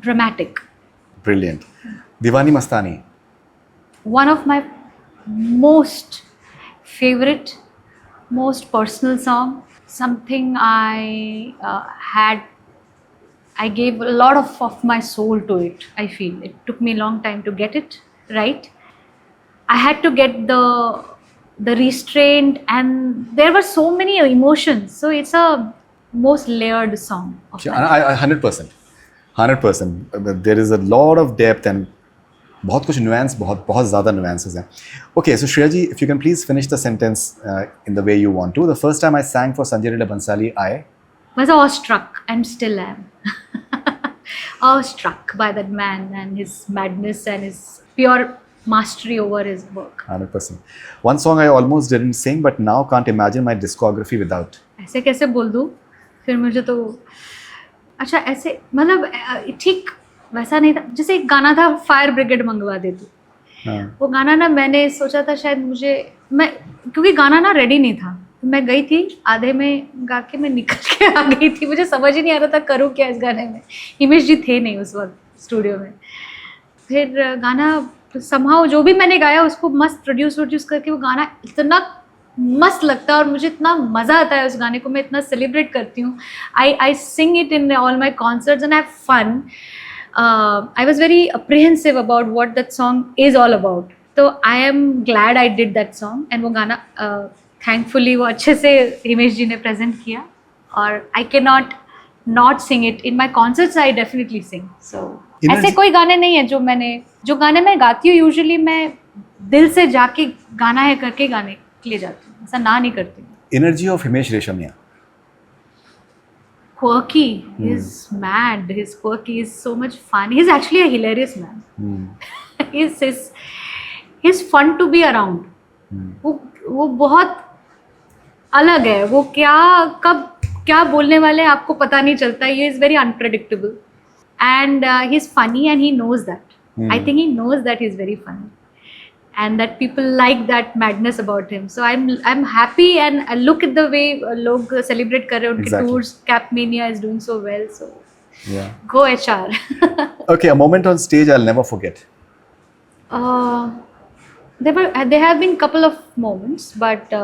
dramatic. Brilliant. Diwani Mastani. One of my most favorite, most personal song. Something I gave a lot of my soul to it. I feel it took me a long time to get it right. I had to get the restraint, and there were so many emotions. So it's a most layered song. Of I 100%. 100%. There is a lot of depth and बहुत कुछ nuance, बहुत ज़्यादा nuances हैं. Okay, so Shreya ji, if you can please finish the sentence in the way you want to. The first time I sang for Sanjay Leela Bhansali, I was awestruck and still am. Awestruck by that man and his madness and his pure mastery over his work. 100%. One song I almost didn't sing, but now can't imagine my discography without. ऐसे कैसे बोल दूँ? फिर मुझे तो अच्छा ऐसे मतलब ठीक वैसा नहीं था. जैसे एक गाना था फायर ब्रिगेड मंगवा दे तू. वो गाना ना मैंने सोचा था शायद मैं क्योंकि गाना ना रेडी नहीं था. मैं गई थी आधे में गा के मैं निकल के आ गई थी. मुझे समझ ही नहीं आ रहा था करूँ क्या इस गाने में. हिमेश जी थे नहीं उस वक्त स्टूडियो में. फिर गाना somehow जो भी मैंने गाया उसको मस्त प्रोड्यूस करके वो गाना इतना मस्त लगता है और मुझे इतना मज़ा आता है उस गाने को. मैं इतना सेलिब्रेट करती हूँ. I sing it in all my concerts and I have fun. I was very apprehensive about what that song is all about. तो I am glad I did that song. And वो गाना thankfully वो अच्छे से हिमेश जी ने present किया. और I cannot not sing it. In my concerts I definitely sing. So ऐसे कोई गाने नहीं है जो गाने मैं गाती हूँ यूजुअली मैं दिल से जाके गाना है करके गाने के लिए जाती हूँ. ऐसा ना नहीं करती हूँ. Energy of Himesh Reshamia. Quirky. He's mad. He's quirky. He's so much fun. He's actually a hilarious man. He's fun to be around. वो बहुत अलग है. वो कब क्या बोलने वाले हैं आपको पता नहीं चलता. He is very unpredictable. And he's funny and he knows that. I think he knows that he's very funny. And that people like that madness about him. So I'm happy and I look at the way लोग celebrate कर रहे हैं उनके tours. Capmania is doing so well. So yeah. Go HR. Okay, a moment on stage I'll never forget. There have been couple of moments, but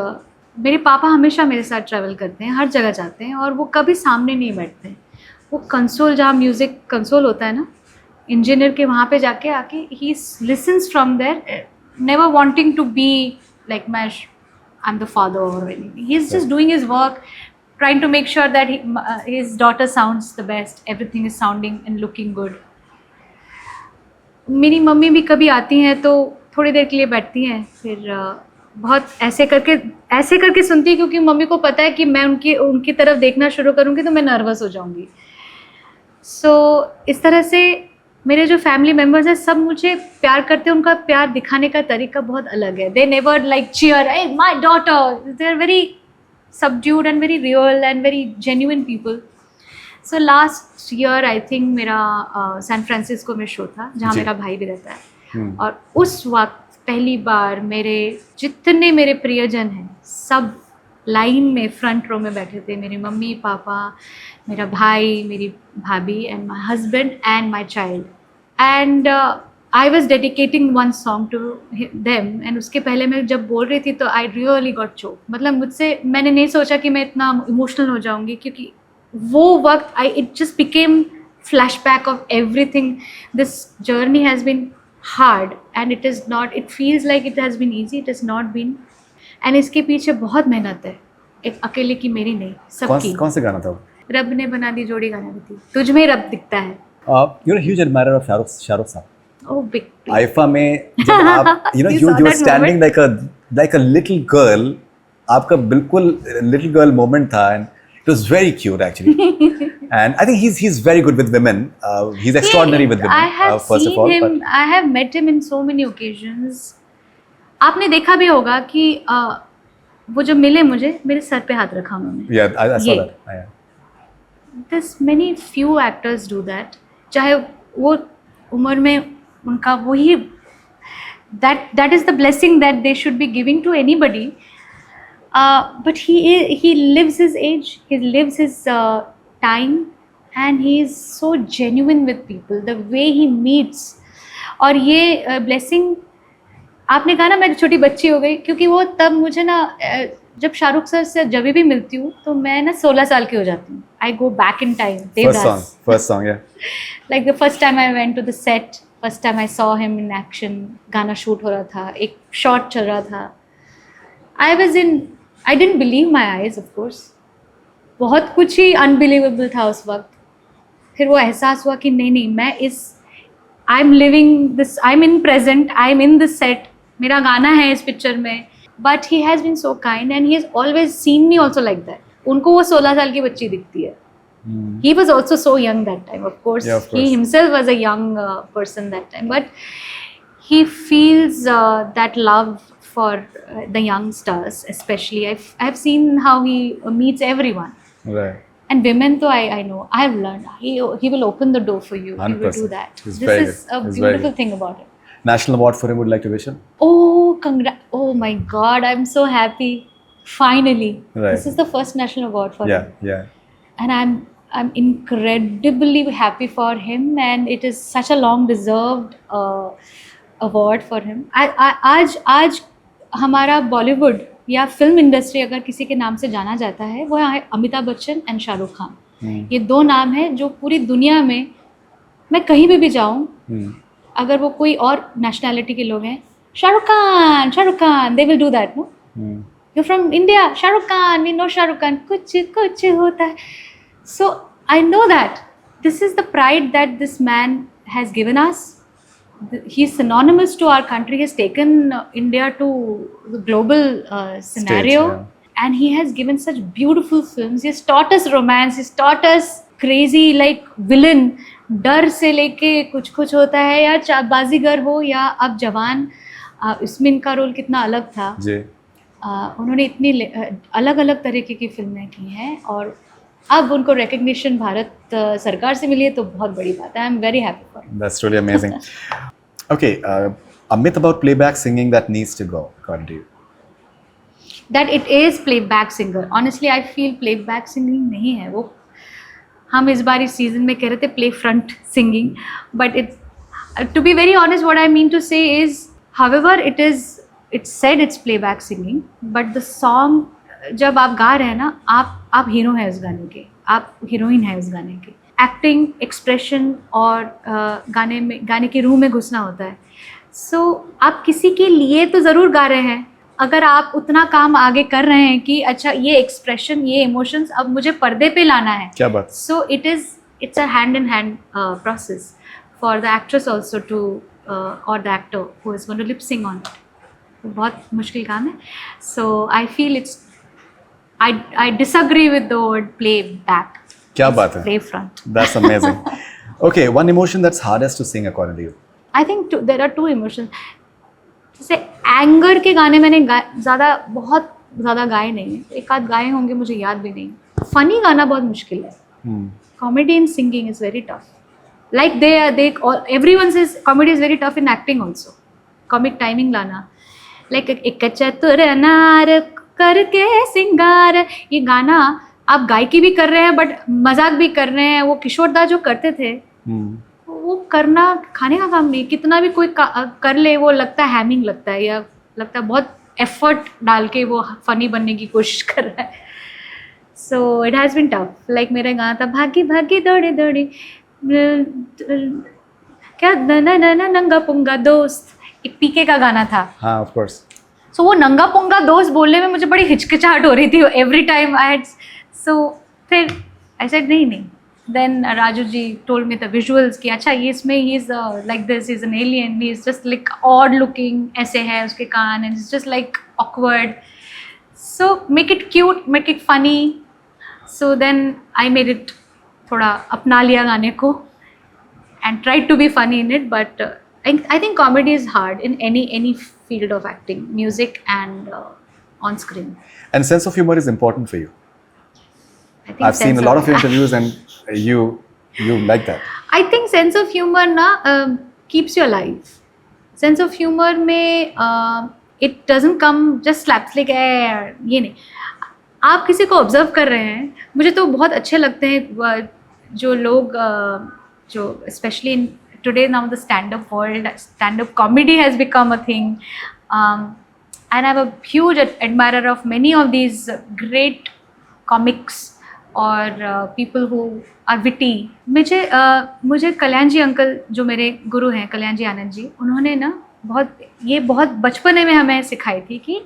मेरे पापा हमेशा मेरे साथ ट्रैवल करते हैं. हर जगह जाते हैं और वो कभी सामने नहीं बैठते हैं. वो कंसोल जहाँ म्यूज़िक कंसोल होता है ना इंजीनियर के वहाँ पे जाके आके he listens from there. Never wanting to be like I'm the father or anything. He's just doing his work, trying to make sure that his daughter sounds the best. Everything is sounding and looking good. मेरी mummy भी कभी आती हैं तो थोड़ी देर के लिए बैठती हैं. फिर बहुत ऐसे करके सुनती है क्योंकि मम्मी को पता है कि मैं उनकी तरफ देखना शुरू करूँगी तो मैं नर्वस हो जाऊँगी. सो इस तरह से मेरे जो फैमिली मेम्बर्स हैं सब मुझे प्यार करते हैं. उनका प्यार दिखाने का तरीका बहुत अलग है. They never like cheer, hey my daughter. They are very subdued and very real and very genuine people. So last year I think मेरा सैन फ्रांसिस्को में शो था जहाँ मेरा भाई भी रहता है. और उस वक्त पहली बार जितने मेरे प्रियजन हैं सब लाइन में फ्रंट रो में बैठे थे. मेरी मम्मी पापा, मेरा भाई, मेरी भाभी and my husband and my child. And I was dedicating one song to them and उसके पहले मैं जब बोल रही थी तो I really got choked. मतलब मुझसे मैंने नहीं सोचा कि मैं इतना इमोशनल हो जाऊंगी क्योंकि वो वक्त it just became flashback of everything. This journey has been hard and it feels like it has been easy. It has not been. And इसके पीछे बहुत मेहनत है. एक अकेले की मेरी नहीं, सबकी. कौन से गाना था वो? रब ने बना दी जोड़ी गाना भी थी. तुझ में रब दिखता है. You're a huge admirer of Shahrukh साहब. Oh, big. आइफा में जब आप you were standing like a little girl, आपका बिल्कुल little girl moment था and it was very cute actually. And I think he's very good with women. He's extraordinary with women. I have first seen of all, him. I have met him in so many occasions. आपने देखा भी होगा कि वो जो मिले मुझे मेरे सर पे हाथ रखा उन्होंने. Yeah, I saw that. Yeah. There's many few actors do that. चाहे वो उम्र में उनका वही that is the blessing that they should be giving to anybody. But he lives his age, he lives his time, and he is so genuine with people. The way he meets, और ये blessing आपने कहा ना मैं छोटी बच्ची हो गई क्योंकि वो तब मुझे ना जब शाहरुख सर से जब भी मिलती हूँ तो मैं ना 16 साल की हो जाती हूँ. I go back in time. First song, yeah. Like the first time I went to the set, first time I saw him in action, गाना शूट हो रहा था, एक शॉट चल रहा था. I didn't believe my eyes, of course. बहुत कुछ ही unbelievable था उस वक्त. फिर वो एहसास हुआ कि नहीं I'm living this, I'm in present, I'm in the set. मेरा गाना है इस पिक्चर में. But he has been so kind and he has always seen me also like that. उनको वो 16 साल की बच्ची दिखती है. He was also so young that time, of course. Yeah, of course. He himself was a young person that time, but he feels that love for the youngsters, especially. I've seen how he meets everyone. Right. And women, though I know, I've learned. He will open the door for you. 100%. He will do that. He's This very is good. a He's beautiful very thing about him. National award for him, would like to wish him. Oh, oh my God! I'm so happy. Finally, Right. this is the first national award for him. Yeah. And I'm incredibly happy for him, and it is such a long deserved award for him. आज हमारा बॉलीवुड या film industry अगर किसी के नाम से जाना जाता है वो है अमिताभ बच्चन एंड शाहरुख खान. ये दो नाम हैं जो पूरी दुनिया में मैं कहीं भी जाऊँ अगर वो कोई और नेशनैलिटी के लोग हैं Shahrukh Khan they will do that. No you from India Shahrukh Khan we know Shahrukh Khan कुछ होता है. So I know that this is the pride that this man has given us. He's synonymous to our country. He has taken India to the global scenario. Stage, yeah. And he has given such beautiful films. He has taught us romance. He's taught us crazy like villain. डर से लेके कुछ होता है या बाजीगर हो या अब जवान. इसमें इनका रोल कितना अलग था जी. उन्होंने इतनी अलग अलग तरीके की फिल्में की हैं और अब उनको रिकग्निशन भारत सरकार से मिली है तो बहुत बड़ी बात है. I am very happy for him. That's really amazing. Okay, a myth about playback singing that needs to go, according to you. That it is playback singer. Honestly, I feel playback singing नहीं है वो. हम इस बार इस season में कह रहे थे play front singing, but to be very honest, what I mean to say is, however, it's said it's playback singing, but the song जब आप गा रहे हैं ना आप हीरो हैं उस गाने के, आप हीरोइन हैं उस गाने के. एक्टिंग, एक्सप्रेशन और गाने की रूह में घुसना होता है. सो आप किसी के लिए तो ज़रूर गा रहे हैं. अगर आप उतना काम आगे कर रहे हैं कि अच्छा ये एक्सप्रेशन ये इमोशंस अब मुझे पर्दे पे लाना है. क्या बात. सो it's a hand in hand process for the actress also to or the actor who is going to lip sing on it. बहुत मुश्किल काम है. So I feel I disagree with the word play back. क्या बात है. Play front. That's amazing. Okay, one emotion that's hardest to sing according to you. I think there are two emotions. जैसे anger के गाने मैंने बहुत ज़्यादा गाए नहीं हैं. एक आध गाए होंगे मुझे याद भी नहीं. फनी गाना बहुत मुश्किल है. Comedy in singing is very tough. Like everyone says comedy is very tough in acting also. Comic timing लाना. Like एक चतुर नार करके सिंगार, ये गाना आप गायकी भी कर रहे हैं बट मजाक भी कर रहे हैं. वो किशोर दा जो करते थे वो करना खाने का काम नहीं, कितना भी कोई कर ले वो लगता है हैमिंग लगता है, या लगता है बहुत एफर्ट डाल के वो फनी बनने की कोशिश कर रहा है. सो it has been tough. Like मेरा गाना था भागी भागी दौड़े दौड़े क्या नंगा पुंगा दोस्त, एक पीके का गाना था. हाँ ऑफ कोर्स. सो वो नंगा पुंगा दोस्त बोलने में मुझे बड़ी हिचकिचाहट हो रही थी every time I had. So फिर आई सेड नहीं. Then Raju ji told me the visuals कि अच्छा ये इसमें he is like this, is an alien, he is just like odd looking, ऐसे है उसके कान and it's just like awkward, so make it cute, make it funny. So then I made it, थोड़ा अपना लिया गाने को and tried to be funny in it, but I think comedy is hard in any field of acting, music and on screen. And sense of humor is important for you. I think I've seen a lot of interviews and you like that. I think sense of humor na keeps you alive. Sense of humor में it doesn't come just slapstick ये नहीं. आप किसी को observe कर रहे हैं, मुझे तो बहुत अच्छे लगते हैं जो लोग जो especially in today now the stand-up world, stand-up comedy has become a thing, and I'm a huge admirer of many of these great comics or people who are witty. मुझे कल्याण जी अंकल जो मेरे गुरु हैं, कल्याण जी आनंद जी, उन्होंने ना बहुत बचपने में हमें सिखाई थी कि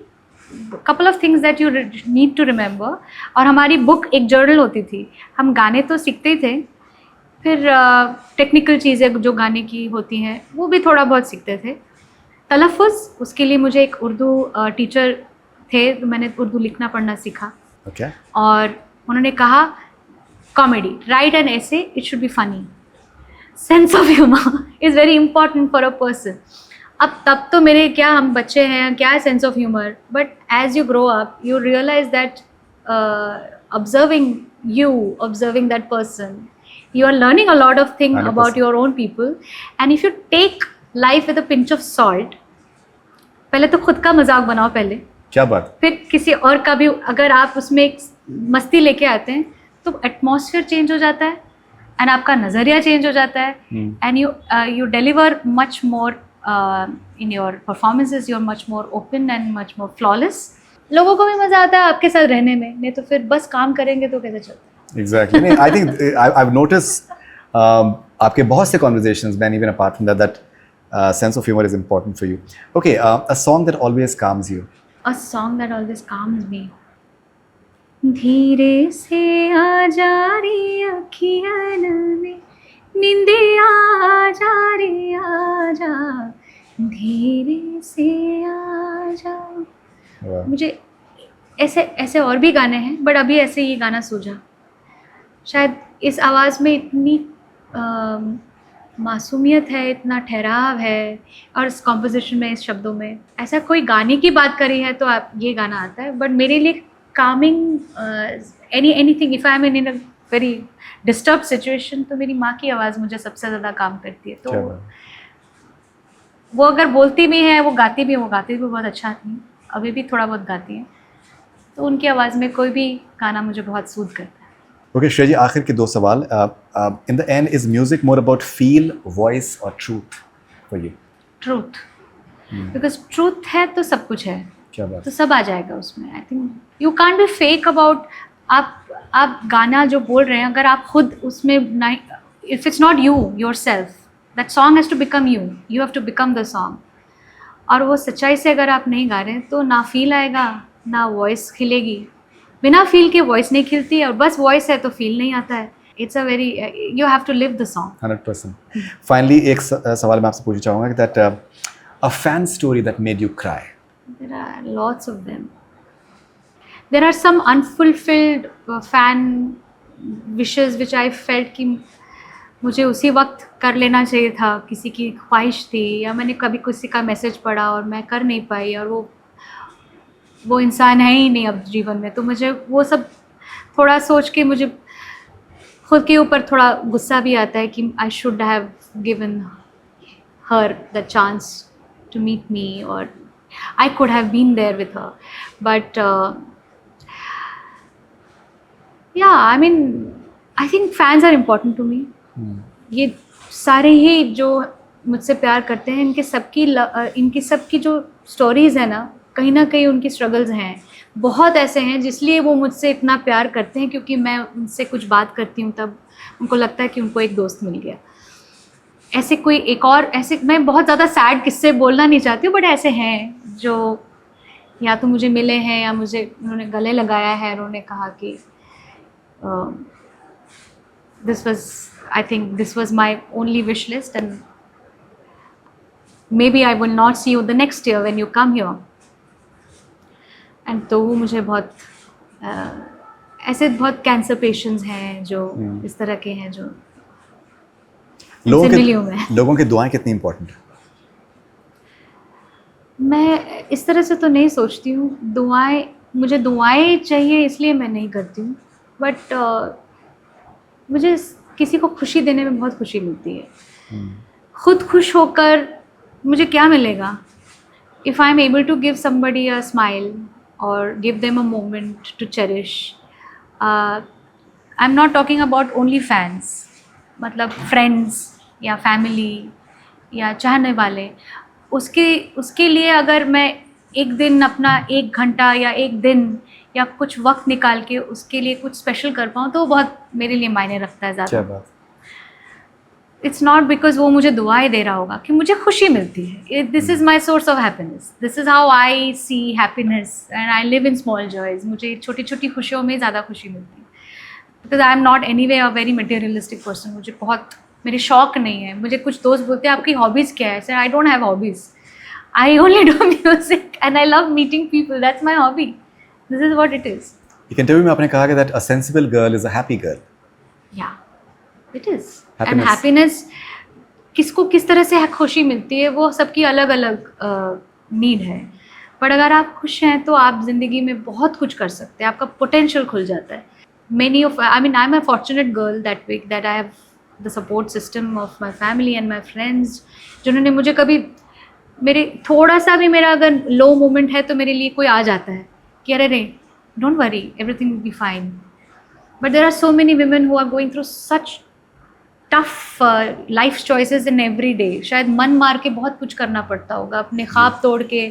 couple of things that you need to remember. और हमारी बुक एक जर्नल होती थी, हम गाने तो सीखते ही थे, फिर टेक्निकल चीज़ें जो गाने की होती हैं वो भी थोड़ा बहुत सीखते थे. तलफ़ुज़, उसके लिए मुझे एक उर्दू टीचर थे, तो मैंने उर्दू लिखना पढ़ना सीखा. Okay. और उन्होंने कहा कॉमेडी, राइट एन ऐसे, it should be funny. Sense of humour is very important for a person. अब तब तो मेरे क्या, हम बच्चे हैं, क्या है sense of humour, but as you grow up you realise that observing that person, you are learning a lot of things 100%. about your own people, and if you take life with a pinch of salt, पहले तो खुद का मजाक बनाओ पहले, क्या बात. फिर किसी और का भी अगर आप उसमें एक मस्ती लेके आते हैं तो एटमॉस्फेयर चेंज हो जाता है एंड आपका नज़रिया चेंज हो जाता है, and you deliver much more in your performances, you are much more open and much more flawless. लोगों को भी मज़ा आता है आपके साथ रहने में, नहीं तो फिर बस काम करेंगे तो कैसे चलता है. Exactly. I think I've noticed आपके बहुत से conversations में, even apart from that sense of humor is important for you. Okay, a song that always calms you. A song that always calms me. धीरे से आ जा रे अखियन में, नींदिया आ जा रे आ जा, धीरे से आ जा. Wow. मुझे ऐसे और भी गाने हैं, बट अभी ऐसे ये गाना सूझा. शायद इस आवाज़ में इतनी मासूमियत है, इतना ठहराव है, और इस कॉम्पोजिशन में, इस शब्दों में, ऐसा कोई गाने की बात करी है तो आप ये गाना आता है. बट मेरे लिए Kameng anything, if I am in a very disturb situation, तो मेरी माँ की आवाज़ मुझे सबसे ज़्यादा काम करती है. तो वो अगर बोलती भी हैं, वो गाती भी बहुत अच्छा थी, अभी भी थोड़ा बहुत गाती हैं, तो उनकी आवाज़ में कोई भी गाना मुझे बहुत सूद करता है. Okay, श्रेया जी, आखिर के दो सवाल. In the end, is music more about feel, voice or truth for you? Truth, because truth है तो सब कुछ है, क्या बात. तो सब आ जाएगा उसमें. I think you can't be fake about, आप गाना जो बोल रहे हैं, अगर आप खुद उसमें नहीं, if it's not you yourself, that song has to become you have to become the song. और वो सच्चाई से अगर आप नहीं गा रहे हैं तो ना फील आएगा, ना वॉइस खिलेगी. बिना फील के वॉइस नहीं खिलती, और बस वॉइस है तो फील नहीं आता है. It's a very, you have to live the song. 100%. Finally, एक सवाल मैं आपसे पूछना चाहूँगा that a fan story that made you cry. There are lots of them. There are some unfulfilled fan wishes which I felt कि मुझे उसी वक्त कर लेना चाहिए था, किसी की ख्वाहिश थी, या मैंने कभी किसी का मैसेज पढ़ा और मैं कर नहीं पाई, और वो इंसान है ही नहीं अब जीवन में. तो मुझे वो सब थोड़ा सोच के मुझे खुद के ऊपर थोड़ा गुस्सा भी आता है कि I should have given her the chance to meet me, और I could have been there with her. But yeah I mean, I think fans are important to me. ये सारे ही जो मुझसे प्यार करते हैं, इनकी सबकी जो स्टोरीज़ है ना कहीं उनकी स्ट्रगल्स हैं। बहुत ऐसे हैं जिसलिए वो मुझसे इतना प्यार करते हैं, क्योंकि मैं उनसे कुछ बात करती हूँ तब उनको लगता है कि उनको एक दोस्त मिल गया। ऐसे कोई एक और ऐसे, मैं बहुत ज़्यादा सैड किस्से बोलना नहीं चाहती हूँ, बट ऐसे हैं जो या तो मुझे मिले हैं या मुझे उन्होंने गले लगाया है, उन्होंने कहा कि I think this was my only wish list, and maybe I will not see you the next year when you come here. And तो वो मुझे बहुत ऐसे बहुत कैंसर पेशेंट्स हैं जो इस तरह के हैं जो लोगों की दुआएं कितनी इम्पोर्टेंट है? मैं इस तरह से तो नहीं सोचती हूँ। मुझे दुआएं चाहिए इसलिए मैं नहीं करती हूँ, बट मुझे किसी को खुशी देने में बहुत खुशी मिलती है। खुद खुश होकर मुझे क्या मिलेगा? If I am able to give somebody a smile और give them a moment to cherish, I am not talking about only fans, मतलब फ्रेंड्स या फैमिली या चाहने वाले, उसके लिए अगर मैं एक दिन अपना 1 घंटा या 1 दिन या कुछ वक्त निकाल के उसके लिए कुछ स्पेशल कर पाऊँ तो बहुत मेरे लिए मायने रखता है ज़्यादा। इट्स नॉट बिकॉज वो मुझे दुआएं दे रहा होगा, कि मुझे खुशी मिलती है। This is my source of happiness, this is how I see happiness and I live in small joys. मुझे छोटी छोटी खुशियों में ज़्यादा खुशी मिलती है, because I am not any way a very materialistic person. मुझे बहुत मेरे शौक नहीं है। मुझे कुछ दोस्त बोलते हैं आपकी हॉबीज़ क्या है? Sir, I don't have hobbies, I only do music and I love meeting people, that's my hobby, this is what it is. एक इंटरव्यू में आपने कहा कि that a sensible girl is a happy girl. या it is, and happiness किसको किस तरह से खुशी मिलती है वो सबकी अलग अलग नीड है, बट अगर आप खुश हैं तो आप ज़िंदगी में बहुत कुछ कर सकते हैं, आपका पोटेंशियल खुल जाता है। Many of, I mean, I'm a fortunate girl that I have the support system of my family and my friends, जिन्होंने मुझे कभी मेरे थोड़ा सा भी मेरा अगर लो मोमेंट है तो मेरे लिए कोई आ जाता है कि अरे रे don't worry, everything will be fine. But there are so many women who are going through such tough life choices in every day। शायद मन मार के बहुत कुछ करना पड़ता होगा, अपने ख्वाब तोड़ के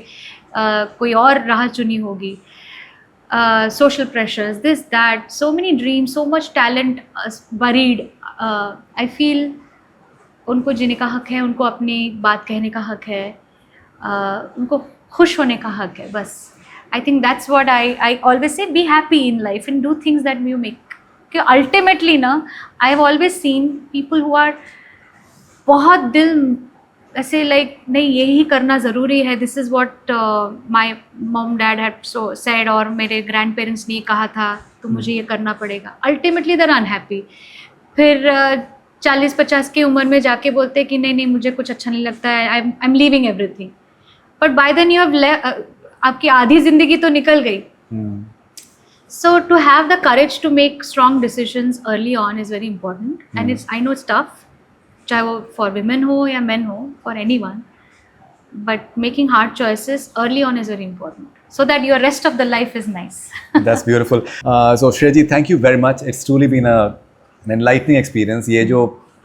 कोई और राह चुनी होगी। Social pressures, this, that, so many dreams, so much talent buried. I feel उनको जीने का हक है, उनको अपनी बात कहने का हक है, उनको खुश होने का हक है, बस। I think that's what I always say, be happy in life and do things that you make. कि ultimately ना, I have always seen people who are बहुत दिल ऐसे लाइक नहीं यही करना ज़रूरी है, this is what my mom dad had said, और मेरे ग्रैंड पेरेंट्स ने कहा था तो मुझे ये करना पड़ेगा। Ultimately they are unhappy. फिर 40-50 की उम्र में जाके बोलते कि नहीं मुझे कुछ अच्छा नहीं लगता है, I am leaving everything, but by then you have आपकी आधी ज़िंदगी तो निकल गई। So to have the courage to make strong decisions early on is very important, and it's I know it's tough, चाहे वो फॉर women हो या men हो, for anyone, but making hard choices early on is very important so that your rest of the life is nice. That's beautiful. So Shreya ji, thank you very much. It's truly been an enlightening experience. ये जो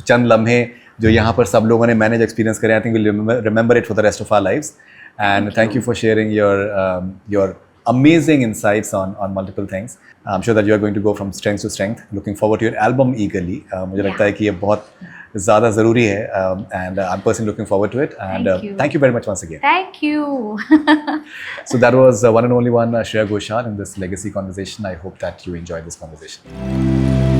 चंद लम्हे जो यहाँ पर सब लोगों ने manage experience करे, I think we'll remember it for the rest of our lives. And thank you for sharing your amazing insights on multiple things. I'm sure that you are going to go from strength to strength. Looking forward to your album eagerly. मुझे लगता है कि ये बहुत ज़्यादा ज़रूरी है, and I'm personally looking forward to it. And thank you very much once again. Thank you. So that was one and only one, Shreya Ghoshal, in this legacy conversation. I hope that you enjoyed this conversation.